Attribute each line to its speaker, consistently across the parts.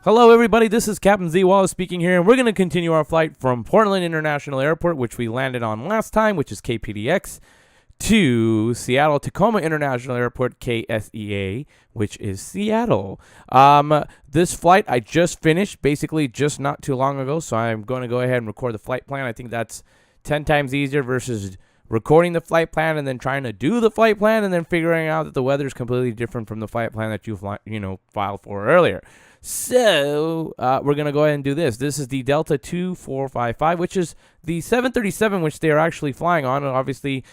Speaker 1: Hello everybody, this is Captain Zeewala speaking here, and we're going to continue our flight from Portland International Airport, which we landed on last time, which is KPDX, to Seattle Tacoma International Airport, KSEA, which is Seattle. This flight I just finished, basically just not too long ago, so I'm going to go ahead and record the flight plan. I think that's 10 times easier versus recording the flight plan and then trying to do the flight plan and then figuring out that the weather is completely different from the flight plan that you filed for earlier. So we're going to go ahead and do this. This is the Delta 2455, which is the 737, which they are actually flying on. And obviously,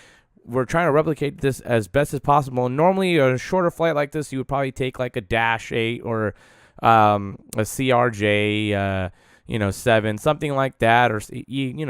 Speaker 1: we're trying to replicate this as best as possible. Normally, a shorter flight like this, you would probably take like a Dash 8 or a CRJ, 7, something like that, or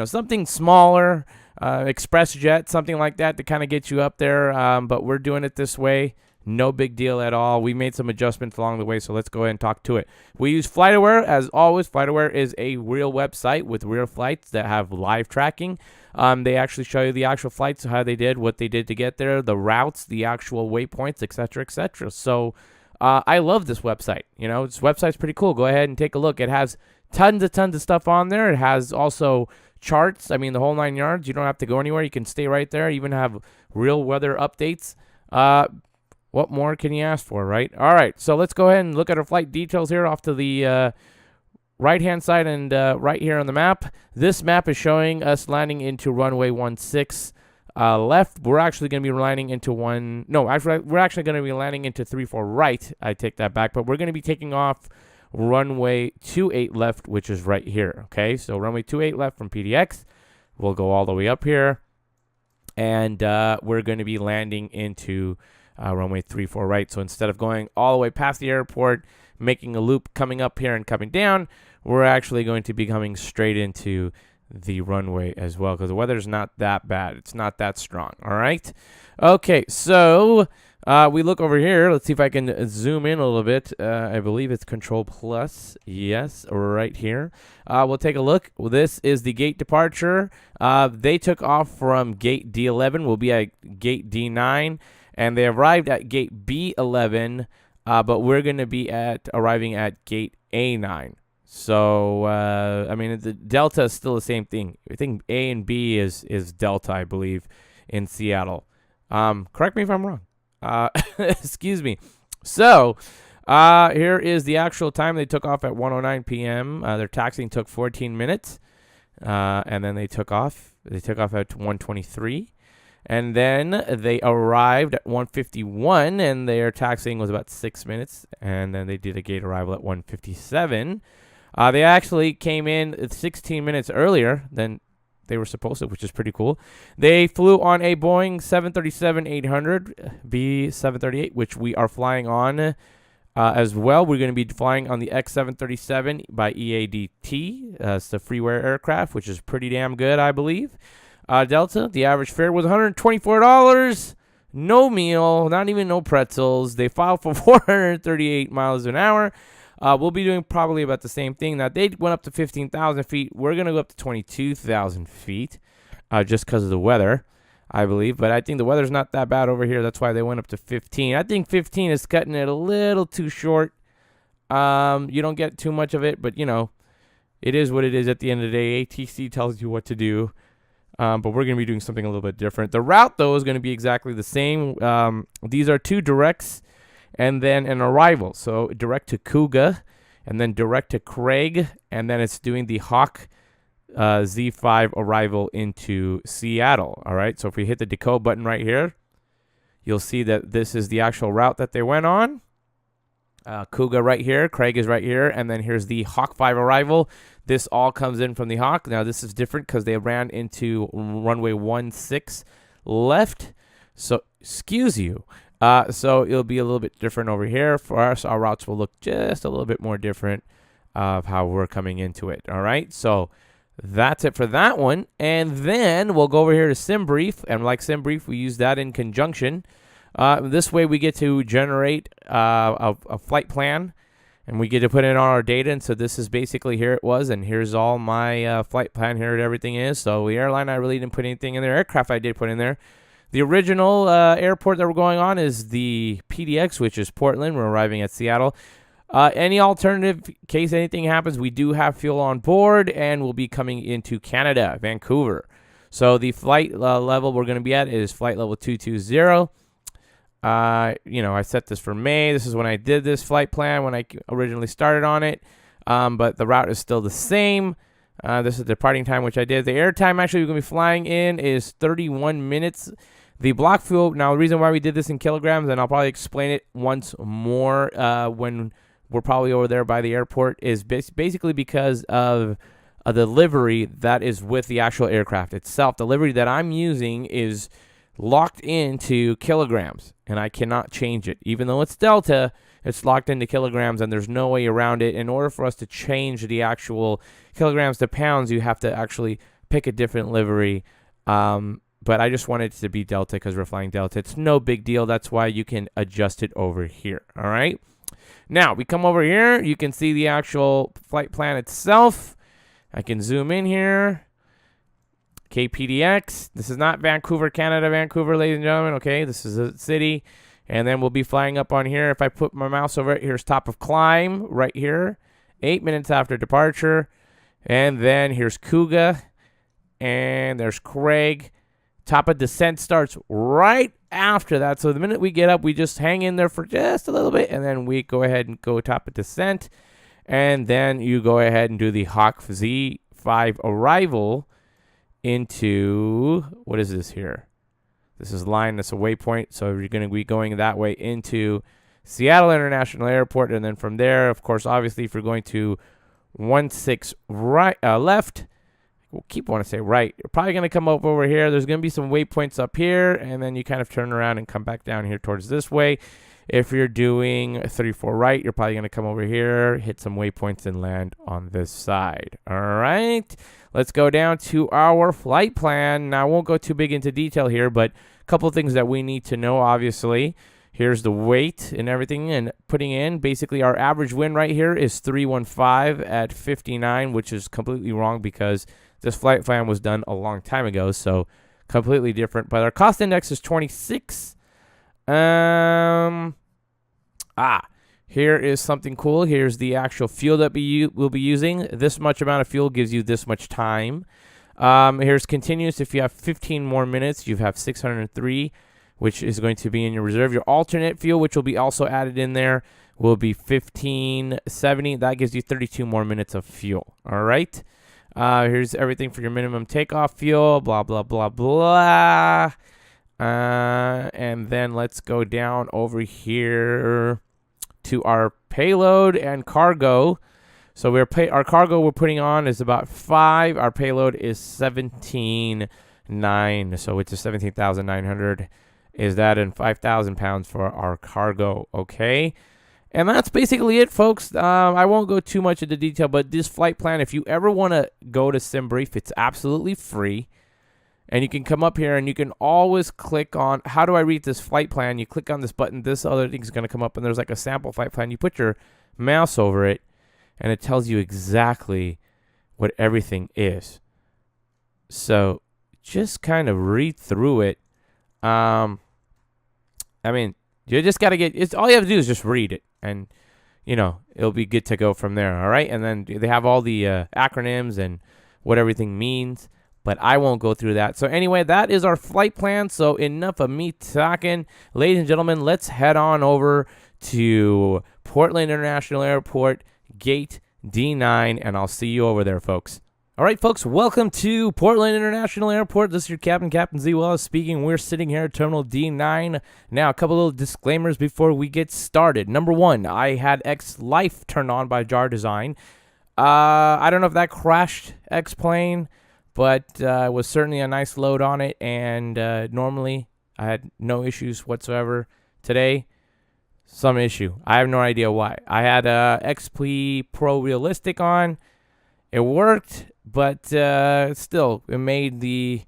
Speaker 1: something smaller, express jet, something like that to kind of get you up there. But we're doing it this way. No big deal at all. We made some adjustments along the way, so let's go ahead and talk to it. We use FlightAware as always. FlightAware is a real website with real flights that have live tracking. They actually show you the actual flights, how they did, what they did to get there, the routes, the actual waypoints, etc., etc. So I love this website. This website's pretty cool. Go ahead and take a look. It has tons of stuff on there. It has also charts. I mean, the whole 9 yards. You don't have to go anywhere. You can stay right there. Even have real weather updates. What more can you ask for, right? All right, so let's go ahead and look at our flight details here off to the right-hand side and right here on the map. This map is showing us landing into runway 16 left. We're actually going to be landing into we're actually going to be landing into 34 right. I take that back, but we're going to be taking off runway 28 left, which is right here, okay? So runway 28 left from PDX. We'll go all the way up here, and we're going to be landing into runway 34 right. So instead of going all the way past the airport, making a loop coming up here and coming down, we're actually going to be coming straight into the runway as well, because the weather's not that bad. It's not that strong. All right. Okay, so we look over here. Let's see if I can zoom in a little bit. I believe it's Control Plus. Yes, right here. We'll take a look. Well, this is the gate departure. They took off from gate D11. We'll be at gate D9. And they arrived at gate B11, but we're going to be arriving at gate A9. So, the Delta is still the same thing. I think A and B is Delta, I believe, in Seattle. Correct me if I'm wrong. Excuse me. So, here is the actual time. They took off at 1:09 p.m. Their taxiing took 14 minutes, and then they took off. They took off at 1:23. And then they arrived at 1:51, and their taxiing was about 6 minutes. And then they did a gate arrival at 1:57. They actually came in 16 minutes earlier than they were supposed to, which is pretty cool. They flew on a Boeing 737-800 B738, which we are flying on as well. We're going to be flying on the x737 by EADT. It's the freeware aircraft, which is pretty damn good, I believe. Delta, the average fare was $124. No meal, not even no pretzels. They filed for 438 miles an hour. We'll be doing probably about the same thing. Now, they went up to 15,000 feet. We're going to go up to 22,000 feet just because of the weather, I believe. But I think the weather's not that bad over here. That's why they went up to 15. I think 15 is cutting it a little too short. You don't get too much of it, but, it is what it is at the end of the day. ATC tells you what to do. But we're going to be doing something a little bit different. The route, though, is going to be exactly the same. These are 2 directs and then an arrival. So direct to Cougar and then direct to Craig. And then it's doing the Hawk Z5 arrival into Seattle. All right. So if we hit the decode button right here, you'll see that this is the actual route that they went on. Cougar right here, Craig is right here, and then here's the Hawk 5 arrival. This all comes in from the Hawk. Now, this is different because they ran into runway 16 left. So, excuse you. So, it'll be a little bit different over here. For us, our routes will look just a little bit more different of how we're coming into it. All right, so that's it for that one. And then we'll go over here to SimBrief. And like SimBrief, we use that in conjunction. This way we get to generate a flight plan, and we get to put in all our data. And so this is basically, here it was, and here's all my flight plan. Here everything is. So the airline, I really didn't put anything in there. Aircraft, I did put in there. The original airport that we're going on is the PDX, which is Portland. We're arriving at Seattle. Any alternative, in case anything happens, we do have fuel on board, and we'll be coming into Canada, Vancouver. So the flight level we're going to be at is flight level 220. I set this for May. This is when I did this flight plan when I originally started on it. But the route is still the same. This is the departing time, which I did. The air time actually we're going to be flying in is 31 minutes. The block fuel, now the reason why we did this in kilograms, and I'll probably explain it once more when we're probably over there by the airport, is basically because of the livery that is with the actual aircraft itself. The livery that I'm using is locked into kilograms, and I cannot change it. Even though it's Delta, it's locked into kilograms, and there's no way around it. In order for us to change the actual kilograms to pounds, you have to actually pick a different livery. But I just wanted it to be Delta because we're flying Delta. It's no big deal. That's why you can adjust it over here. All right. Now, we come over here. You can see the actual flight plan itself. I can zoom in here. KPDX. This is not Vancouver, Canada, Vancouver, ladies and gentlemen. Okay, this is a city. And then we'll be flying up on here. If I put my mouse over it, here's top of climb right here. 8 minutes after departure. And then here's Cougar. And there's Craig. Top of descent starts right after that. So the minute we get up, we just hang in there for just a little bit, and then we go ahead and go top of descent. And then you go ahead and do the Hawk Z5 arrival into, what is this here? This is line, that's a waypoint. So you're going to be going that way into Seattle International Airport. And then from there, of course, obviously, if you're going to 16 right, left, we'll keep wanting to say right. You're probably going to come up over here. There's going to be some waypoints up here, and then you kind of turn around and come back down here towards this way. If you're doing 34 right, you're probably going to come over here, hit some waypoints, and land on this side. All right. Let's go down to our flight plan. Now, I won't go too big into detail here, but a couple of things that we need to know, obviously. Here's the weight and everything, and putting in, basically, our average wind right here is 315 at 59, which is completely wrong because this flight plan was done a long time ago, so completely different. But our cost index is 26. Here is something cool. Here's the actual fuel that we'll be using. This much amount of fuel gives you this much time. Here's continuous. If you have 15 more minutes, you have 603, which is going to be in your reserve. Your alternate fuel, which will be also added in there, will be 1570. That gives you 32 more minutes of fuel. All right. Here's everything for your minimum takeoff fuel, blah, blah, blah, blah. And then let's go down over here to our payload and cargo. So our cargo we're putting on is about 5. Our payload is 17,900. So it's a 17,900 is that, and 5,000 pounds for our cargo. Okay. And that's basically it, folks. I won't go too much into detail, but this flight plan, if you ever want to go to SimBrief, it's absolutely free. And you can come up here and you can always click on, how do I read this flight plan? You click on this button, this other thing is going to come up, and there's like a sample flight plan. You put your mouse over it, and it tells you exactly what everything is. So just kind of read through it. I mean, you just got to it's all you have to do is just read it, and, it'll be good to go from there, all right? And then they have all the acronyms and what everything means, but I won't go through that. So anyway, that is our flight plan, so enough of me talking. Ladies and gentlemen, let's head on over to Portland International Airport, Gate D9, and I'll see you over there, folks. All right, folks, welcome to Portland International Airport. This is your Captain Zeewala speaking. We're sitting here at Terminal D9. Now, a couple little disclaimers before we get started. Number one, I had X Life turned on by Jar Design. I don't know if that crashed X plane, but it was certainly a nice load on it, and normally I had no issues whatsoever. Today, some issue. I have no idea why. I had XP Pro Realistic on. It worked, but still, it made the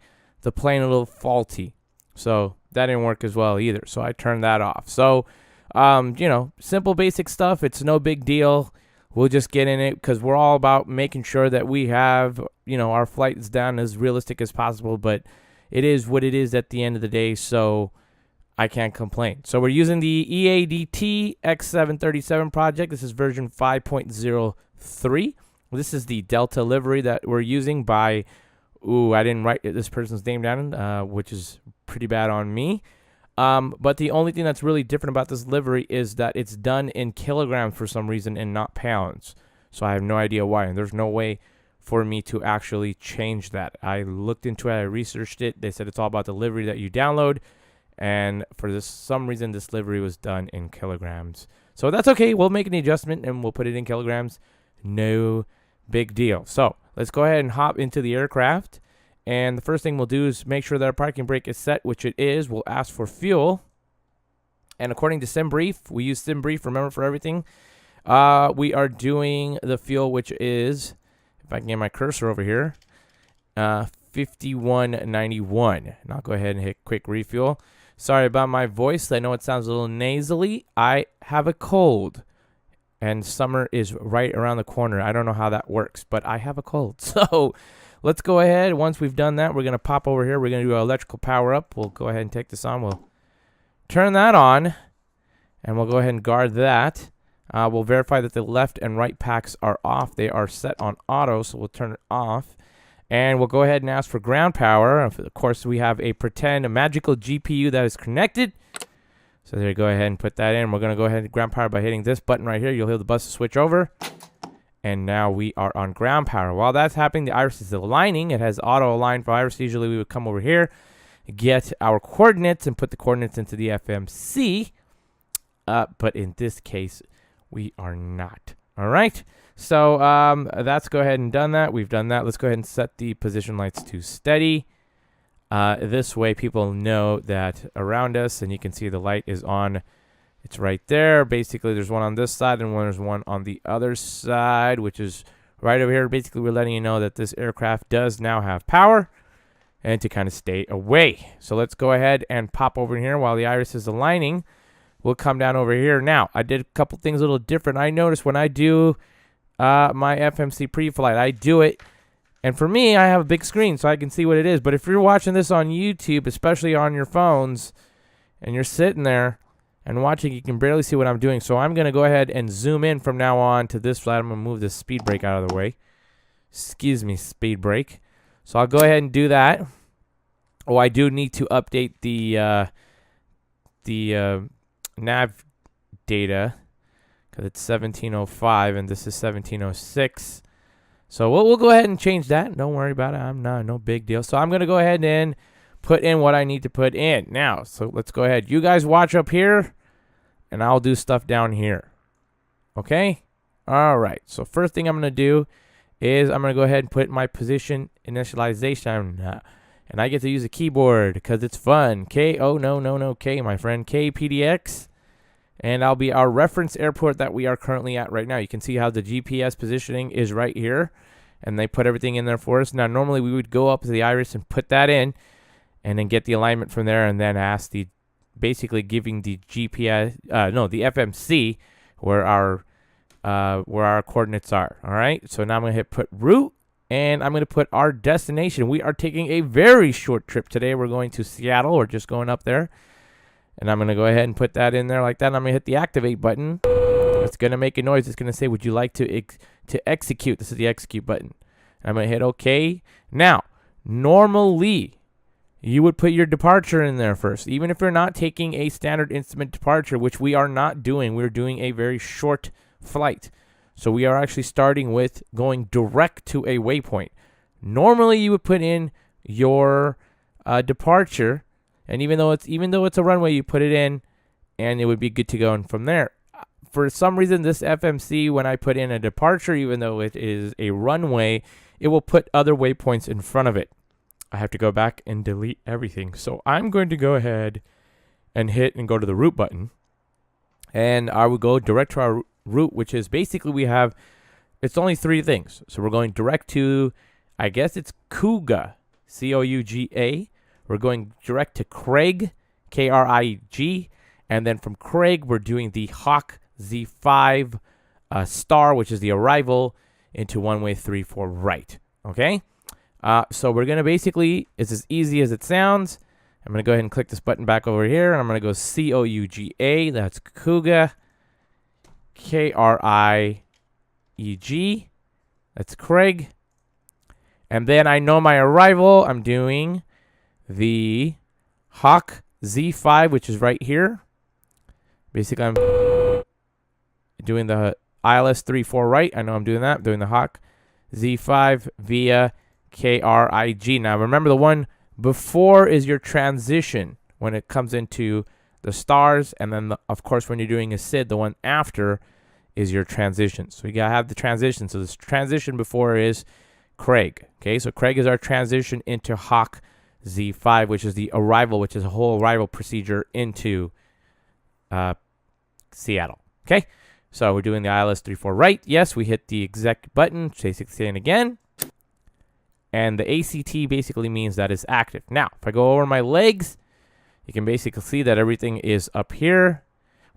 Speaker 1: plane a little faulty. So that didn't work as well either. So I turned that off. So, simple basic stuff. It's no big deal. We'll just get in it because we're all about making sure that we have, our flights down as realistic as possible. But it is what it is at the end of the day. So I can't complain. So we're using the EADT x737 project. This is version 5.03. This is the Delta livery that we're using by, I didn't write this person's name down, which is pretty bad on me. But the only thing that's really different about this livery is that it's done in kilograms for some reason and not pounds. So I have no idea why, and there's no way for me to actually change that. I looked into it, I researched it. They said it's all about the livery that you download, and for some reason this livery was done in kilograms. So that's okay. We'll make an adjustment and we'll put it in kilograms. No big deal. So let's go ahead and hop into the aircraft. And the first thing we'll do is make sure that our parking brake is set, which it is. We'll ask for fuel. And according to SimBrief, we use SimBrief, remember, for everything. We are doing the fuel, which is, if I can get my cursor over here, 5191. And I'll go ahead and hit quick refuel. Sorry about my voice. I know it sounds a little nasally. I have a cold. And summer is right around the corner. I don't know how that works, but I have a cold. So let's go ahead. Once we've done that, we're going to pop over here. We're going to do an electrical power up. We'll go ahead and take this on. We'll turn that on, and we'll go ahead and guard that. We'll verify that the left and right packs are off. They are set on auto, so we'll turn it off. And we'll go ahead and ask for ground power. Of course, we have a magical GPU that is connected. So there, go ahead and put that in. We're going to go ahead and ground power by hitting this button right here. You'll hear the bus switch over. And now we are on ground power. While that's happening, the iris is aligning. It has auto align for iris. Usually we would come over here, get our coordinates, and put the coordinates into the FMC. But in this case, we are not. All right. So that's go ahead and done that. We've done that. Let's go ahead and set the position lights to steady. This way people know that around us, and you can see the light is on. It's right there. Basically, there's one on this side and there's one on the other side, which is right over here. Basically, we're letting you know that this aircraft does now have power and to kind of stay away. So let's go ahead and pop over here while the iris is aligning. We'll come down over here. Now, I did a couple things a little different. I noticed when I do my FMC Preflight, I do it. And for me, I have a big screen so I can see what it is. But if you're watching this on YouTube, especially on your phones, and you're sitting there and watching, you can barely see what I'm doing. So I'm going to go ahead and zoom in from now on to this flight. I'm going to move this speed brake out of the way. Excuse me, speed brake. So I'll go ahead and do that. Oh, I do need to update the nav data because it's 1705 and this is 1706. So we'll go ahead and change that. Don't worry about it. No big deal. So I'm going to go ahead and put in what I need to put in. Now, so let's go ahead. You guys watch up here, and I'll do stuff down here. Okay? All right. So first thing I'm going to do is I'm going to go ahead and put my position initialization. And I get to use a keyboard because it's fun. K, my friend. KPDX. And I'll be our reference airport that we are currently at right now. You can see how the GPS positioning is right here. And they put everything in there for us. Now, normally we would go up to the iris and put that in. And then get the alignment from there. And then ask basically giving the GPS, the FMC where our coordinates are. All right. So now I'm going to hit put route. And I'm going to put our destination. We are taking a very short trip today. We're going to Seattle. We're just going up there. And I'm going to go ahead and put that in there like that. And I'm going to hit the activate button. It's going to make a noise. It's going to say, would you like to execute? This is the execute button. I'm going to hit OK. Now, normally, you would put your departure in there first. Even if you're not taking a standard instrument departure, which we are not doing. We're doing a very short flight. So we are actually starting with going direct to a waypoint. Normally, you would put in your departure. And even though it's a runway, you put it in, and it would be good to go. And from there, for some reason, this FMC, when I put in a departure, even though it is a runway, it will put other waypoints in front of it. I have to go back and delete everything. So I'm going to go ahead and hit and go to the route button. And I will go direct to our route, which is basically it's only three things. So we're going direct to, I guess it's Couga, Couga. We're going direct to Craig, K-R-I-G. And then from Craig, we're doing the Hawk Z5 star, which is the arrival, into one-way 3-4 right. Okay? So we're going to basically, it's as easy as it sounds. I'm going to go ahead and click this button back over here, and I'm going to go COUGA. That's Couga. KRIEG. That's Craig. And then I know my arrival. I'm doing the Hawk Z5, which is right here. Basically, I'm doing the ILS 3-4 right. I know I'm doing that. I'm doing the Hawk Z5 via KRIG. Now, remember the one before is your transition when it comes into the stars. And then, of course, when you're doing a SID, the one after is your transition. So you got to have the transition. So this transition before is Craig. Okay, so Craig is our transition into Hawk Z5, which is the arrival, which is a whole arrival procedure into Seattle. Okay, so we're doing the ILS 3-4 right. Yes, we hit the exec button, Saitek again. And the ACT basically means that it's active. Now, if I go over my legs, you can basically see that everything is up here.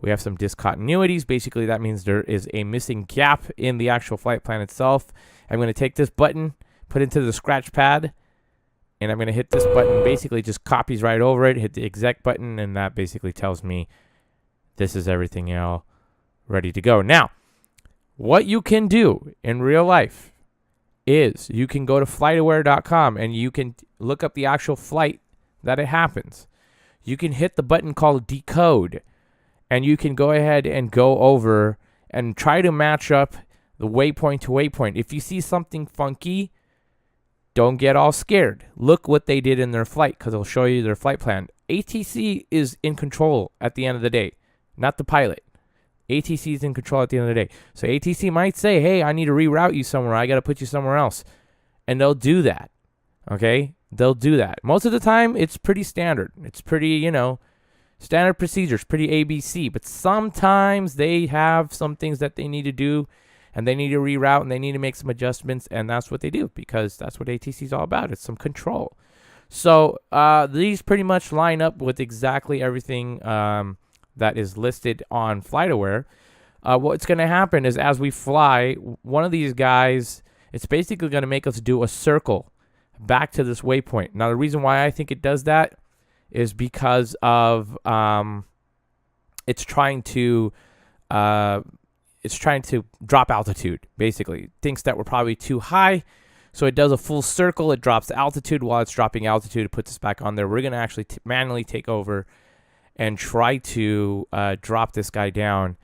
Speaker 1: We have some discontinuities. Basically, that means there is a missing gap in the actual flight plan itself. I'm going to take this button, put it into the scratch pad, and I'm going to hit this button. Basically, just copies right over it, hit the exec button, and that basically tells me this is everything all ready to go. Now, what you can do in real life is you can go to flightaware.com and you can look up the actual flight that it happens. You can hit the button called decode, and you can go ahead and go over and try to match up the waypoint to waypoint. If you see something funky, don't get all scared. Look what they did in their flight, because it'll show you their flight plan. ATC is in control at the end of the day, not the pilot. ATC is in control at the end of the day. So ATC might say, hey, I need to reroute you somewhere. I got to put you somewhere else. And they'll do that. Okay? They'll do that. Most of the time, it's pretty standard. It's pretty, standard procedures, pretty ABC. But sometimes they have some things that they need to do, and they need to reroute, and they need to make some adjustments, and that's what they do, because that's what ATC is all about. It's some control. So these pretty much line up with exactly everything that is listed on FlightAware. What's going to happen is as we fly, one of these guys, it's basically going to make us do a circle back to this waypoint. Now, the reason why I think it does that is because of it's trying to drop altitude. Basically, it thinks that we're probably too high, so it does a full circle. It drops altitude. While it's dropping altitude, it puts us back on there. We're going to actually manually take over and try to drop this guy down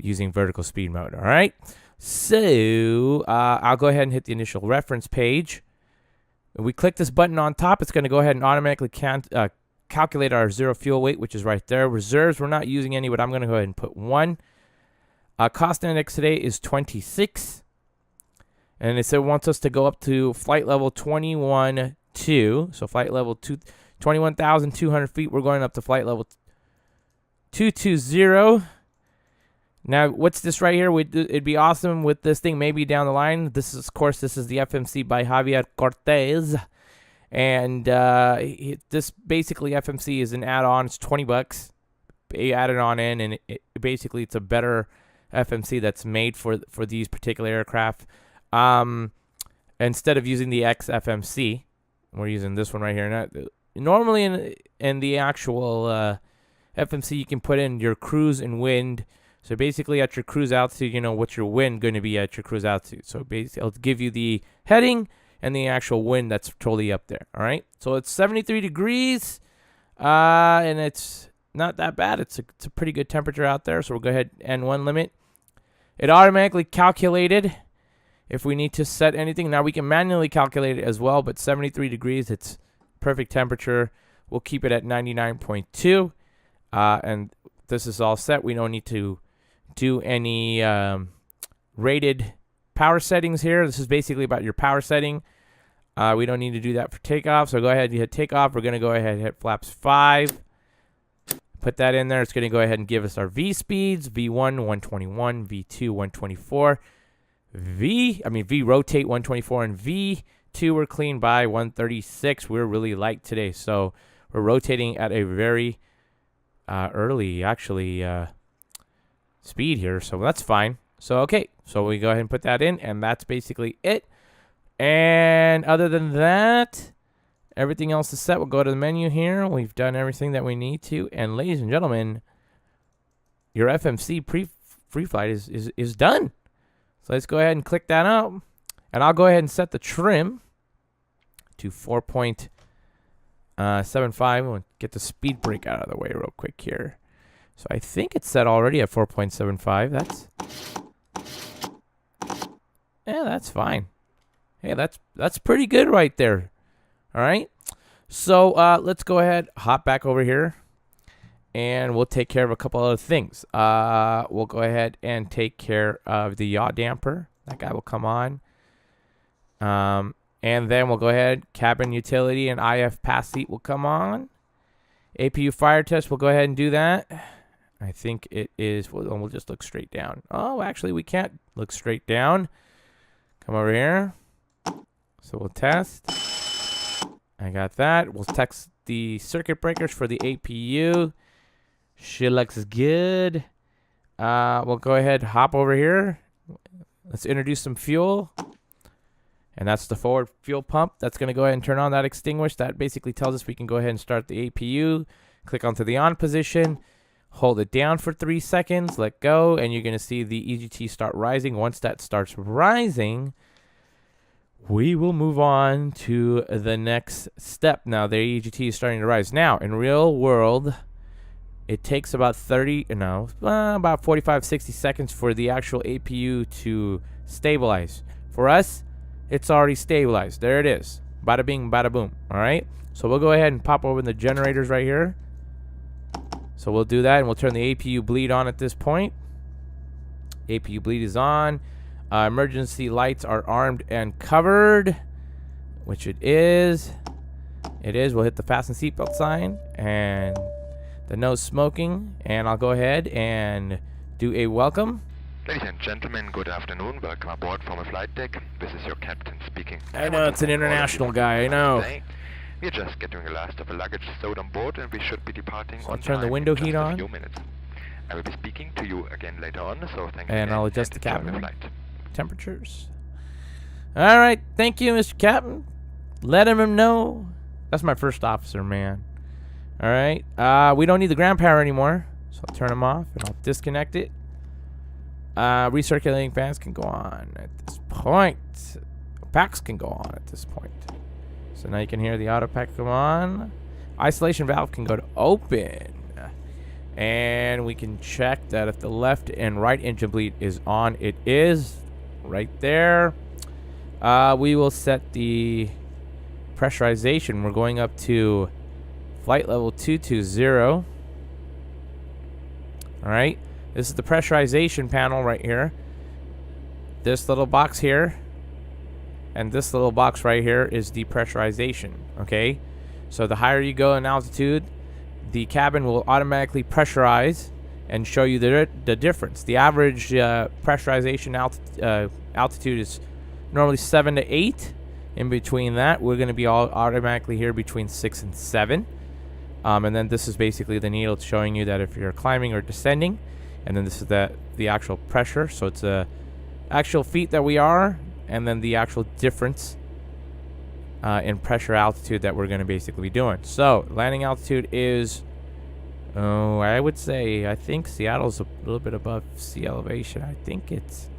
Speaker 1: using vertical speed mode. All right. So I'll go ahead and hit the initial reference page. If we click this button on top, it's going to go ahead and automatically calculate our zero fuel weight, which is right there. Reserves, we're not using any, but I'm going to go ahead and put 1. Cost index today is 26. And it said wants us to go up to flight level 21.2. So flight level 21,200 feet. We're going up to flight level 220. Now, what's this right here? It'd be awesome with this thing maybe down the line. This is, of course, this is the FMC by Javier Cortez. And this basically FMC is an add-on. It's $20. You add it on in, and basically it's a better FMC that's made for these particular aircraft. Instead of using the XFMC, we're using this one right here. Now, normally in the actual FMC, you can put in your cruise and wind. So basically at your cruise altitude, what's your wind going to be at your cruise altitude. So basically it'll give you the heading and the actual wind that's totally up there. All right. So it's 73 degrees and it's not that bad. It's a pretty good temperature out there. So we'll go ahead and N1 limit. It automatically calculated if we need to set anything. Now we can manually calculate it as well, but 73 degrees, it's perfect temperature. We'll keep it at 99.2. And this is all set. We don't need to do any rated power settings here. This is basically about your power setting. We don't need to do that for takeoff. So go ahead and hit takeoff. We're going to go ahead and hit flaps 5. Put that in there. It's going to go ahead and give us our V speeds. V1, 121. V2, 124. V rotate 124. And V2, we're clean by 136. We're really light today. So we're rotating at a very early, actually, speed here. So that's fine. So, okay. So we go ahead and put that in. And that's basically it. And other than that, Everything else is set. We'll go to the menu here. We've done everything that we need to. And ladies and gentlemen, your FMC Preflight is done. So let's go ahead and click that up. And I'll go ahead and set the trim to 4.75. We'll get the speed brake out of the way real quick here. So I think it's set already at 4.75. That's fine. Hey, that's pretty good right there. All right. So let's go ahead, hop back over here, and we'll take care of a couple other things. We'll go ahead and take care of the yaw damper. That guy will come on. And then we'll go ahead, cabin utility and IF pass seat will come on. APU fire test, we'll go ahead and do that. I think it is, we'll just look straight down. Oh, actually, we can't look straight down. Come over here. So we'll test. I got that. We'll test the circuit breakers for the APU. Shit looks good. We'll go ahead, hop over here. Let's introduce some fuel. And that's the forward fuel pump. That's going to go ahead and turn on that extinguish. That basically tells us we can go ahead and start the APU. Click onto the on position. Hold it down for 3 seconds. Let go. And you're going to see the EGT start rising. Once that starts rising, we will move on to the next step. Now, the EGT is starting to rise. Now, in real world, it takes about 45, 60 seconds for the actual APU to stabilize. For us, it's already stabilized. There it is. Bada bing, bada boom. All right. So we'll go ahead and pop over the generators right here. So we'll do that, and we'll turn the APU bleed on at this point. APU bleed is on. Emergency lights are armed and covered, which it is. It is. We'll hit the fasten seatbelt sign and the no smoking. And I'll go ahead and do a welcome.
Speaker 2: Ladies and gentlemen, good afternoon. Welcome aboard from a flight deck. This is your captain speaking.
Speaker 1: I know it's an international guy. I know.
Speaker 2: We're just getting the last of the luggage stowed on board, and we should be departing on
Speaker 1: I'll turn the window heat on.
Speaker 2: a few minutes. I will be speaking to you again later on, so thank you.
Speaker 1: And I'll adjust the
Speaker 2: enjoy
Speaker 1: cabin
Speaker 2: the flight.
Speaker 1: temperatures. All right. Thank you, Mr. Captain. Let him know. That's my first officer, man. All right. We don't need the ground power anymore, so I'll turn them off, and I'll disconnect it. Recirculating fans can go on at this point. Packs can go on at this point. So now you can hear the auto pack come on. Isolation valve can go to open. And we can check that if the left and right engine bleed is on. It is right there. We will set the pressurization. We're going up to flight level 220. All right. This is the pressurization panel right here. This little box here and this little box right here is the pressurization, okay? So the higher you go in altitude, the cabin will automatically pressurize and show you the difference. The average pressurization altitude is normally 7 to 8. In between that, we're going to be all automatically here between 6 and 7. And then this is basically the needle showing you that if you're climbing or descending. And then this is the actual pressure. So it's the actual feet that we are, and then the actual difference in pressure altitude that we're going to basically be doing. So landing altitude is, I would say, I think Seattle's a little bit above sea elevation. I think it's,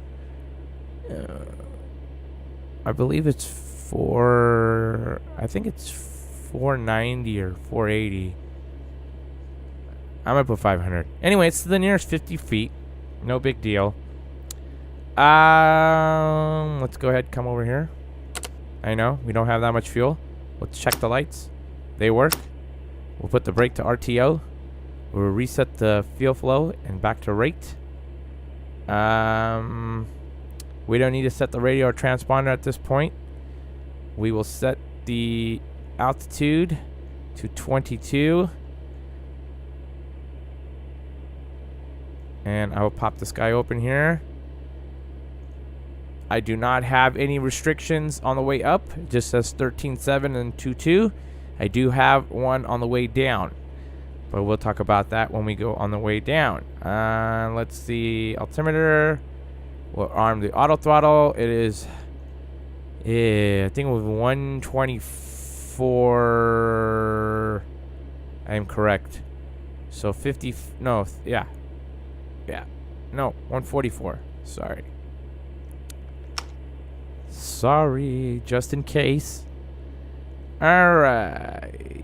Speaker 1: I believe it's 490 or 480. I'm going to put 500. Anyway, it's the nearest 50 feet. No big deal. Let's go ahead and come over here. I know, we don't have that much fuel. Let's check the lights. They work. We'll put the brake to RTO. We'll reset the fuel flow and back to rate. We don't need to set the radio or transponder at this point. We will set the altitude to 22. And I will pop this guy open here. I do not have any restrictions on the way up. It just says 13.7 and 2.2. I do have one on the way down, but we'll talk about that when we go on the way down. Let's see. Altimeter. We'll arm the auto throttle. It is, I think it was 125 144. I am correct. So 50. No, yeah. Yeah. No, 144. Sorry. Sorry, just in case. All right.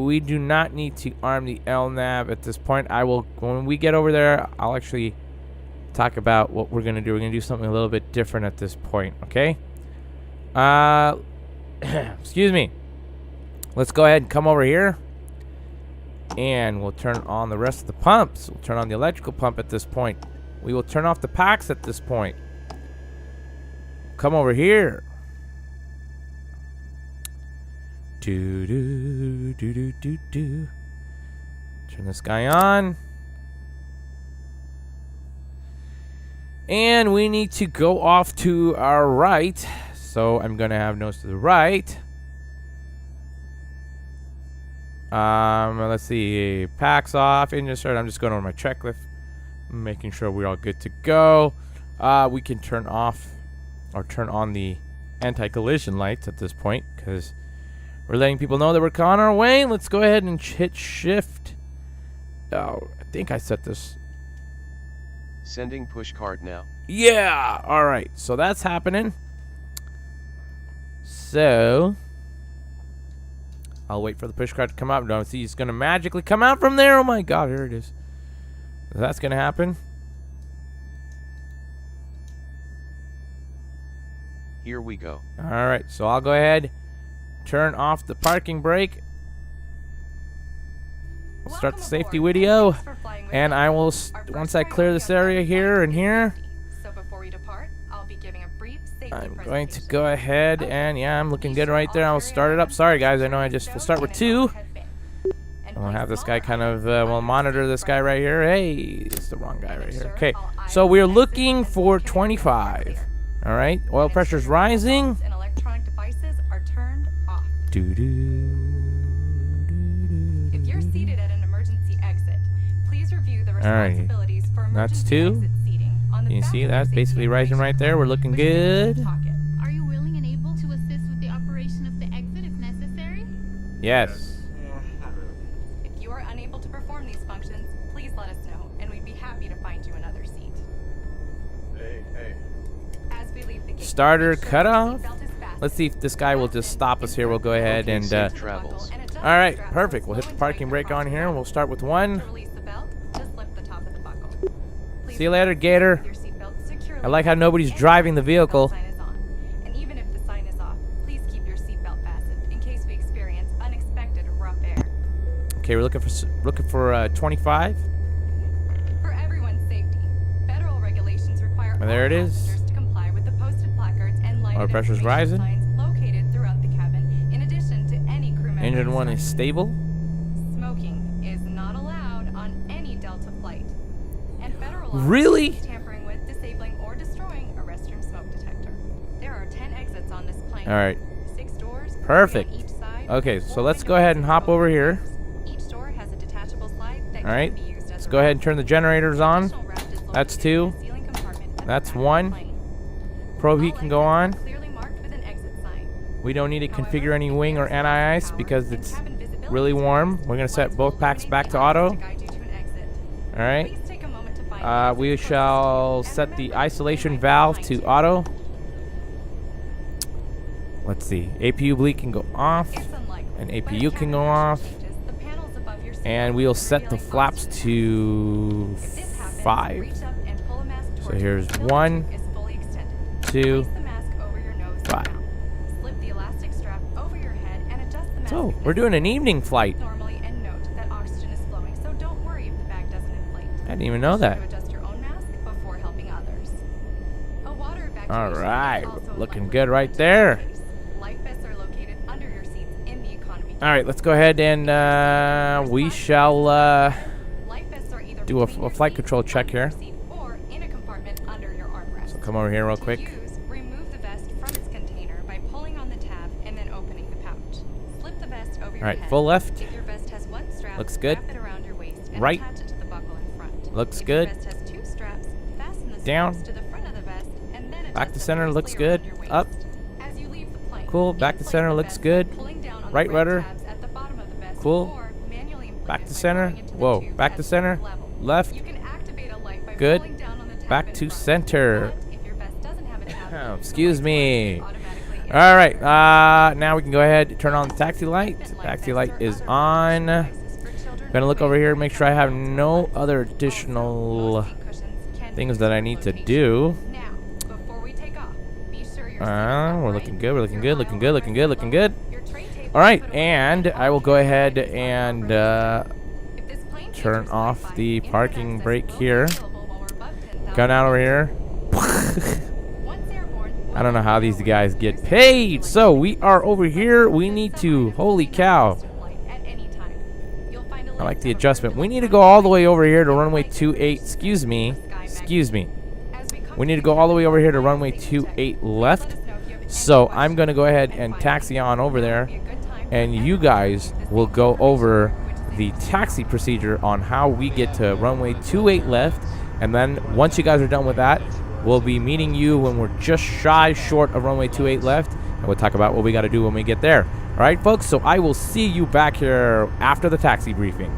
Speaker 1: We do not need to arm the LNAV at this point. When we get over there, I'll actually talk about what we're gonna do. We're gonna do something a little bit different at this point, okay? Excuse me. Let's go ahead and come over here, and we'll turn on the rest of the pumps. We'll turn on the electrical pump at this point. We will turn off the packs at this point. Come over here. Do. Turn this guy on. And we need to go off to our right. So I'm going to have nose to the right. Let's see. Packs off. Engine start. I'm just going over my checklist, making sure we're all good to go. We can turn off or turn on the anti-collision lights at this point, because we're letting people know that we're on our way. Let's go ahead and hit shift. Oh, I think I set this.
Speaker 3: Sending push card now.
Speaker 1: Yeah. All right. So that's happening. So I'll wait for the push card to come up. Don't see it's going to magically come out from there. Oh my God, here it is. That's going to happen.
Speaker 3: Here we go.
Speaker 1: All right. So I'll go ahead, turn off the parking brake. Start the safety video, and I will, once I clear this area here and here, I'm going to go ahead and, yeah, I'm looking good right there. I'll start it up. Sorry, guys. I know we'll start with 2. And we'll have this guy kind of, we'll monitor this guy right here. Hey, it's the wrong guy right here. Okay, so we're looking for 25. All right, oil pressure's rising.
Speaker 4: If you're seated at an emergency exit, please review the responsibilities for emergency exit seating on the
Speaker 1: You can see
Speaker 4: back of
Speaker 1: that's
Speaker 4: your
Speaker 1: basically
Speaker 4: safety
Speaker 1: rising right there. We're looking
Speaker 4: information
Speaker 1: good.
Speaker 4: pocket.
Speaker 5: Are you willing and able to assist with the operation of the exit if necessary?
Speaker 1: Yes.
Speaker 4: If you are unable to perform these functions, please let us know, and we'd be happy to find you another seat. As we leave the gate,
Speaker 1: Starter
Speaker 4: make sure
Speaker 1: cut
Speaker 4: your
Speaker 1: off.
Speaker 4: seatbelt is fastened.
Speaker 1: Let's see if this guy will just stop us here. We'll go ahead
Speaker 3: Okay,
Speaker 1: and,
Speaker 3: safe travels.
Speaker 1: all right, perfect. We'll hit the parking brake on here, and we'll start with 1.
Speaker 4: To release the belt, just lift the top of the buckle. Please
Speaker 1: See you later, Gator.
Speaker 4: keep your seatbelt securely
Speaker 1: I like how
Speaker 4: fastened
Speaker 1: nobody's
Speaker 4: and
Speaker 1: driving the
Speaker 4: seatbelt
Speaker 1: vehicle.
Speaker 4: sign is on. And even if the sign is off, please keep your seatbelt fastened in case we experience unexpected rough air.
Speaker 1: Okay, we're looking for 25.
Speaker 4: For everyone's safety, federal regulations require all
Speaker 1: There it is.
Speaker 4: passengers to comply with the posted placards and lighted
Speaker 1: Oil pressure's
Speaker 4: information
Speaker 1: rising.
Speaker 4: signs located throughout the cabin, in addition to any crew member
Speaker 1: Engine 1 is
Speaker 4: instructions.
Speaker 1: stable.
Speaker 4: Smoking is not allowed on any Delta flight. And federal law
Speaker 1: Really?
Speaker 4: prohibits tampering with, disabling, or destroying a restroom smoke detector. There are 10 exits on this plane.
Speaker 1: All right.
Speaker 4: 6 doors. 3
Speaker 1: Perfect.
Speaker 4: on each side,
Speaker 1: Okay, so
Speaker 4: 4
Speaker 1: let's go
Speaker 4: window
Speaker 1: ahead and
Speaker 4: exits
Speaker 1: hop
Speaker 4: open
Speaker 1: over here.
Speaker 4: doors. Each door has a detachable slide that
Speaker 1: All right.
Speaker 4: can be used as
Speaker 1: Let's
Speaker 4: a
Speaker 1: go ahead
Speaker 4: ramp.
Speaker 1: and turn the generators on.
Speaker 4: Additional raft is
Speaker 1: That's
Speaker 4: located
Speaker 1: 2.
Speaker 4: in the ceiling compartment at the
Speaker 1: That's
Speaker 4: back of the
Speaker 1: 1.
Speaker 4: plane.
Speaker 1: Probe
Speaker 4: All
Speaker 1: heat can go
Speaker 4: exits
Speaker 1: on.
Speaker 4: are clearly marked with an exit sign.
Speaker 1: We don't need to
Speaker 4: However,
Speaker 1: configure any
Speaker 4: if
Speaker 1: wing
Speaker 4: there
Speaker 1: or
Speaker 4: is loss of
Speaker 1: anti-ice
Speaker 4: power
Speaker 1: because
Speaker 4: and
Speaker 1: it's
Speaker 4: cabin visibility
Speaker 1: really
Speaker 4: is
Speaker 1: warm.
Speaker 4: reduced,
Speaker 1: We're going to set
Speaker 4: lights
Speaker 1: both
Speaker 4: will
Speaker 1: packs
Speaker 4: illuminate
Speaker 1: back
Speaker 4: the
Speaker 1: to
Speaker 4: options
Speaker 1: auto.
Speaker 4: to guide you to an exit.
Speaker 1: All right.
Speaker 4: Please take a moment to find the
Speaker 1: We
Speaker 4: exit closest to you
Speaker 1: shall
Speaker 4: and
Speaker 1: set the
Speaker 4: remember
Speaker 1: isolation
Speaker 4: right
Speaker 1: valve
Speaker 4: behind
Speaker 1: to
Speaker 4: you.
Speaker 1: auto. Let's see. APU bleed can go off.
Speaker 4: It's unlikely,
Speaker 1: And
Speaker 4: but if
Speaker 1: APU can
Speaker 4: cabin
Speaker 1: go
Speaker 4: pressure
Speaker 1: off.
Speaker 4: changes, the panels above your seat
Speaker 1: And
Speaker 4: will
Speaker 1: we'll
Speaker 4: be
Speaker 1: set the
Speaker 4: revealing
Speaker 1: flaps
Speaker 4: oxygen.
Speaker 1: to
Speaker 4: If this happens,
Speaker 1: 5.
Speaker 4: reach up and pull a mask
Speaker 1: So
Speaker 4: towards
Speaker 1: here's
Speaker 4: you until the
Speaker 1: 1,
Speaker 4: tube is fully extended.
Speaker 1: 2.
Speaker 4: Place the mask over your nose and
Speaker 1: 5.
Speaker 4: mouth. Slip the elastic strap over your head and adjust the mask.
Speaker 1: So
Speaker 4: if
Speaker 1: we're doing an evening
Speaker 4: necessary.
Speaker 1: flight.
Speaker 4: Normally, and note that oxygen is flowing, so don't worry if the bag doesn't inflate.
Speaker 1: I didn't even know
Speaker 4: Be sure
Speaker 1: that.
Speaker 4: to adjust your own mask before helping others. A water evacuation
Speaker 1: All right,
Speaker 4: is also
Speaker 1: looking
Speaker 4: likely
Speaker 1: good right
Speaker 4: in
Speaker 1: there.
Speaker 4: case. Life vests are located under your seats in the economy.
Speaker 1: All right, let's go ahead and we shall
Speaker 4: Life vests are either
Speaker 1: do a
Speaker 4: between your
Speaker 1: flight
Speaker 4: seat,
Speaker 1: control check
Speaker 4: under your
Speaker 1: here.
Speaker 4: seat, or in a compartment under your armrest.
Speaker 1: So come over here real
Speaker 4: To
Speaker 1: quick.
Speaker 4: use, remove the vest from its container by pulling on the tab and then opening the pouch. Slip the vest over your
Speaker 1: All right,
Speaker 4: head.
Speaker 1: full left.
Speaker 4: If your vest has one strap,
Speaker 1: Looks good.
Speaker 4: wrap it around your waist and
Speaker 1: Right.
Speaker 4: attach it to the buckle in front.
Speaker 1: Looks
Speaker 4: If
Speaker 1: good.
Speaker 4: Your vest has 2 straps, fasten the
Speaker 1: Down.
Speaker 4: straps to the front of the vest and then
Speaker 1: Back
Speaker 4: adjust
Speaker 1: to
Speaker 4: them
Speaker 1: center, looks
Speaker 4: loosely around
Speaker 1: good.
Speaker 4: your waist.
Speaker 1: Up.
Speaker 4: As you leave the plane,
Speaker 1: Cool. Back to center looks good. Right rudder. Cool. Back to center. Whoa. Back to center. Left. Good. Back to center. Oh, excuse me. All right. Now we can go ahead and turn on the taxi light. Taxi light is on. Gonna look over here, make sure I have no other additional things that I need to do. We're looking good. We're looking good. Looking good. Looking good. Looking good. All right, and I will go ahead and turn off the parking brake here. Go down over here. I don't know how these guys get paid. So we are over here. We need to, holy cow. I like the adjustment. We need to go all the way over here to runway 28. Excuse me. Excuse me. We need to go all the way over here to runway 28 left. So I'm going to go ahead and taxi on over there. And you guys will go over the taxi procedure on how we get to runway 28 left. And then once you guys are done with that, we'll be meeting you when we're just short of runway 28 left. And we'll talk about what we got to do when we get there. All right, folks, so I will see you back here after the taxi briefing.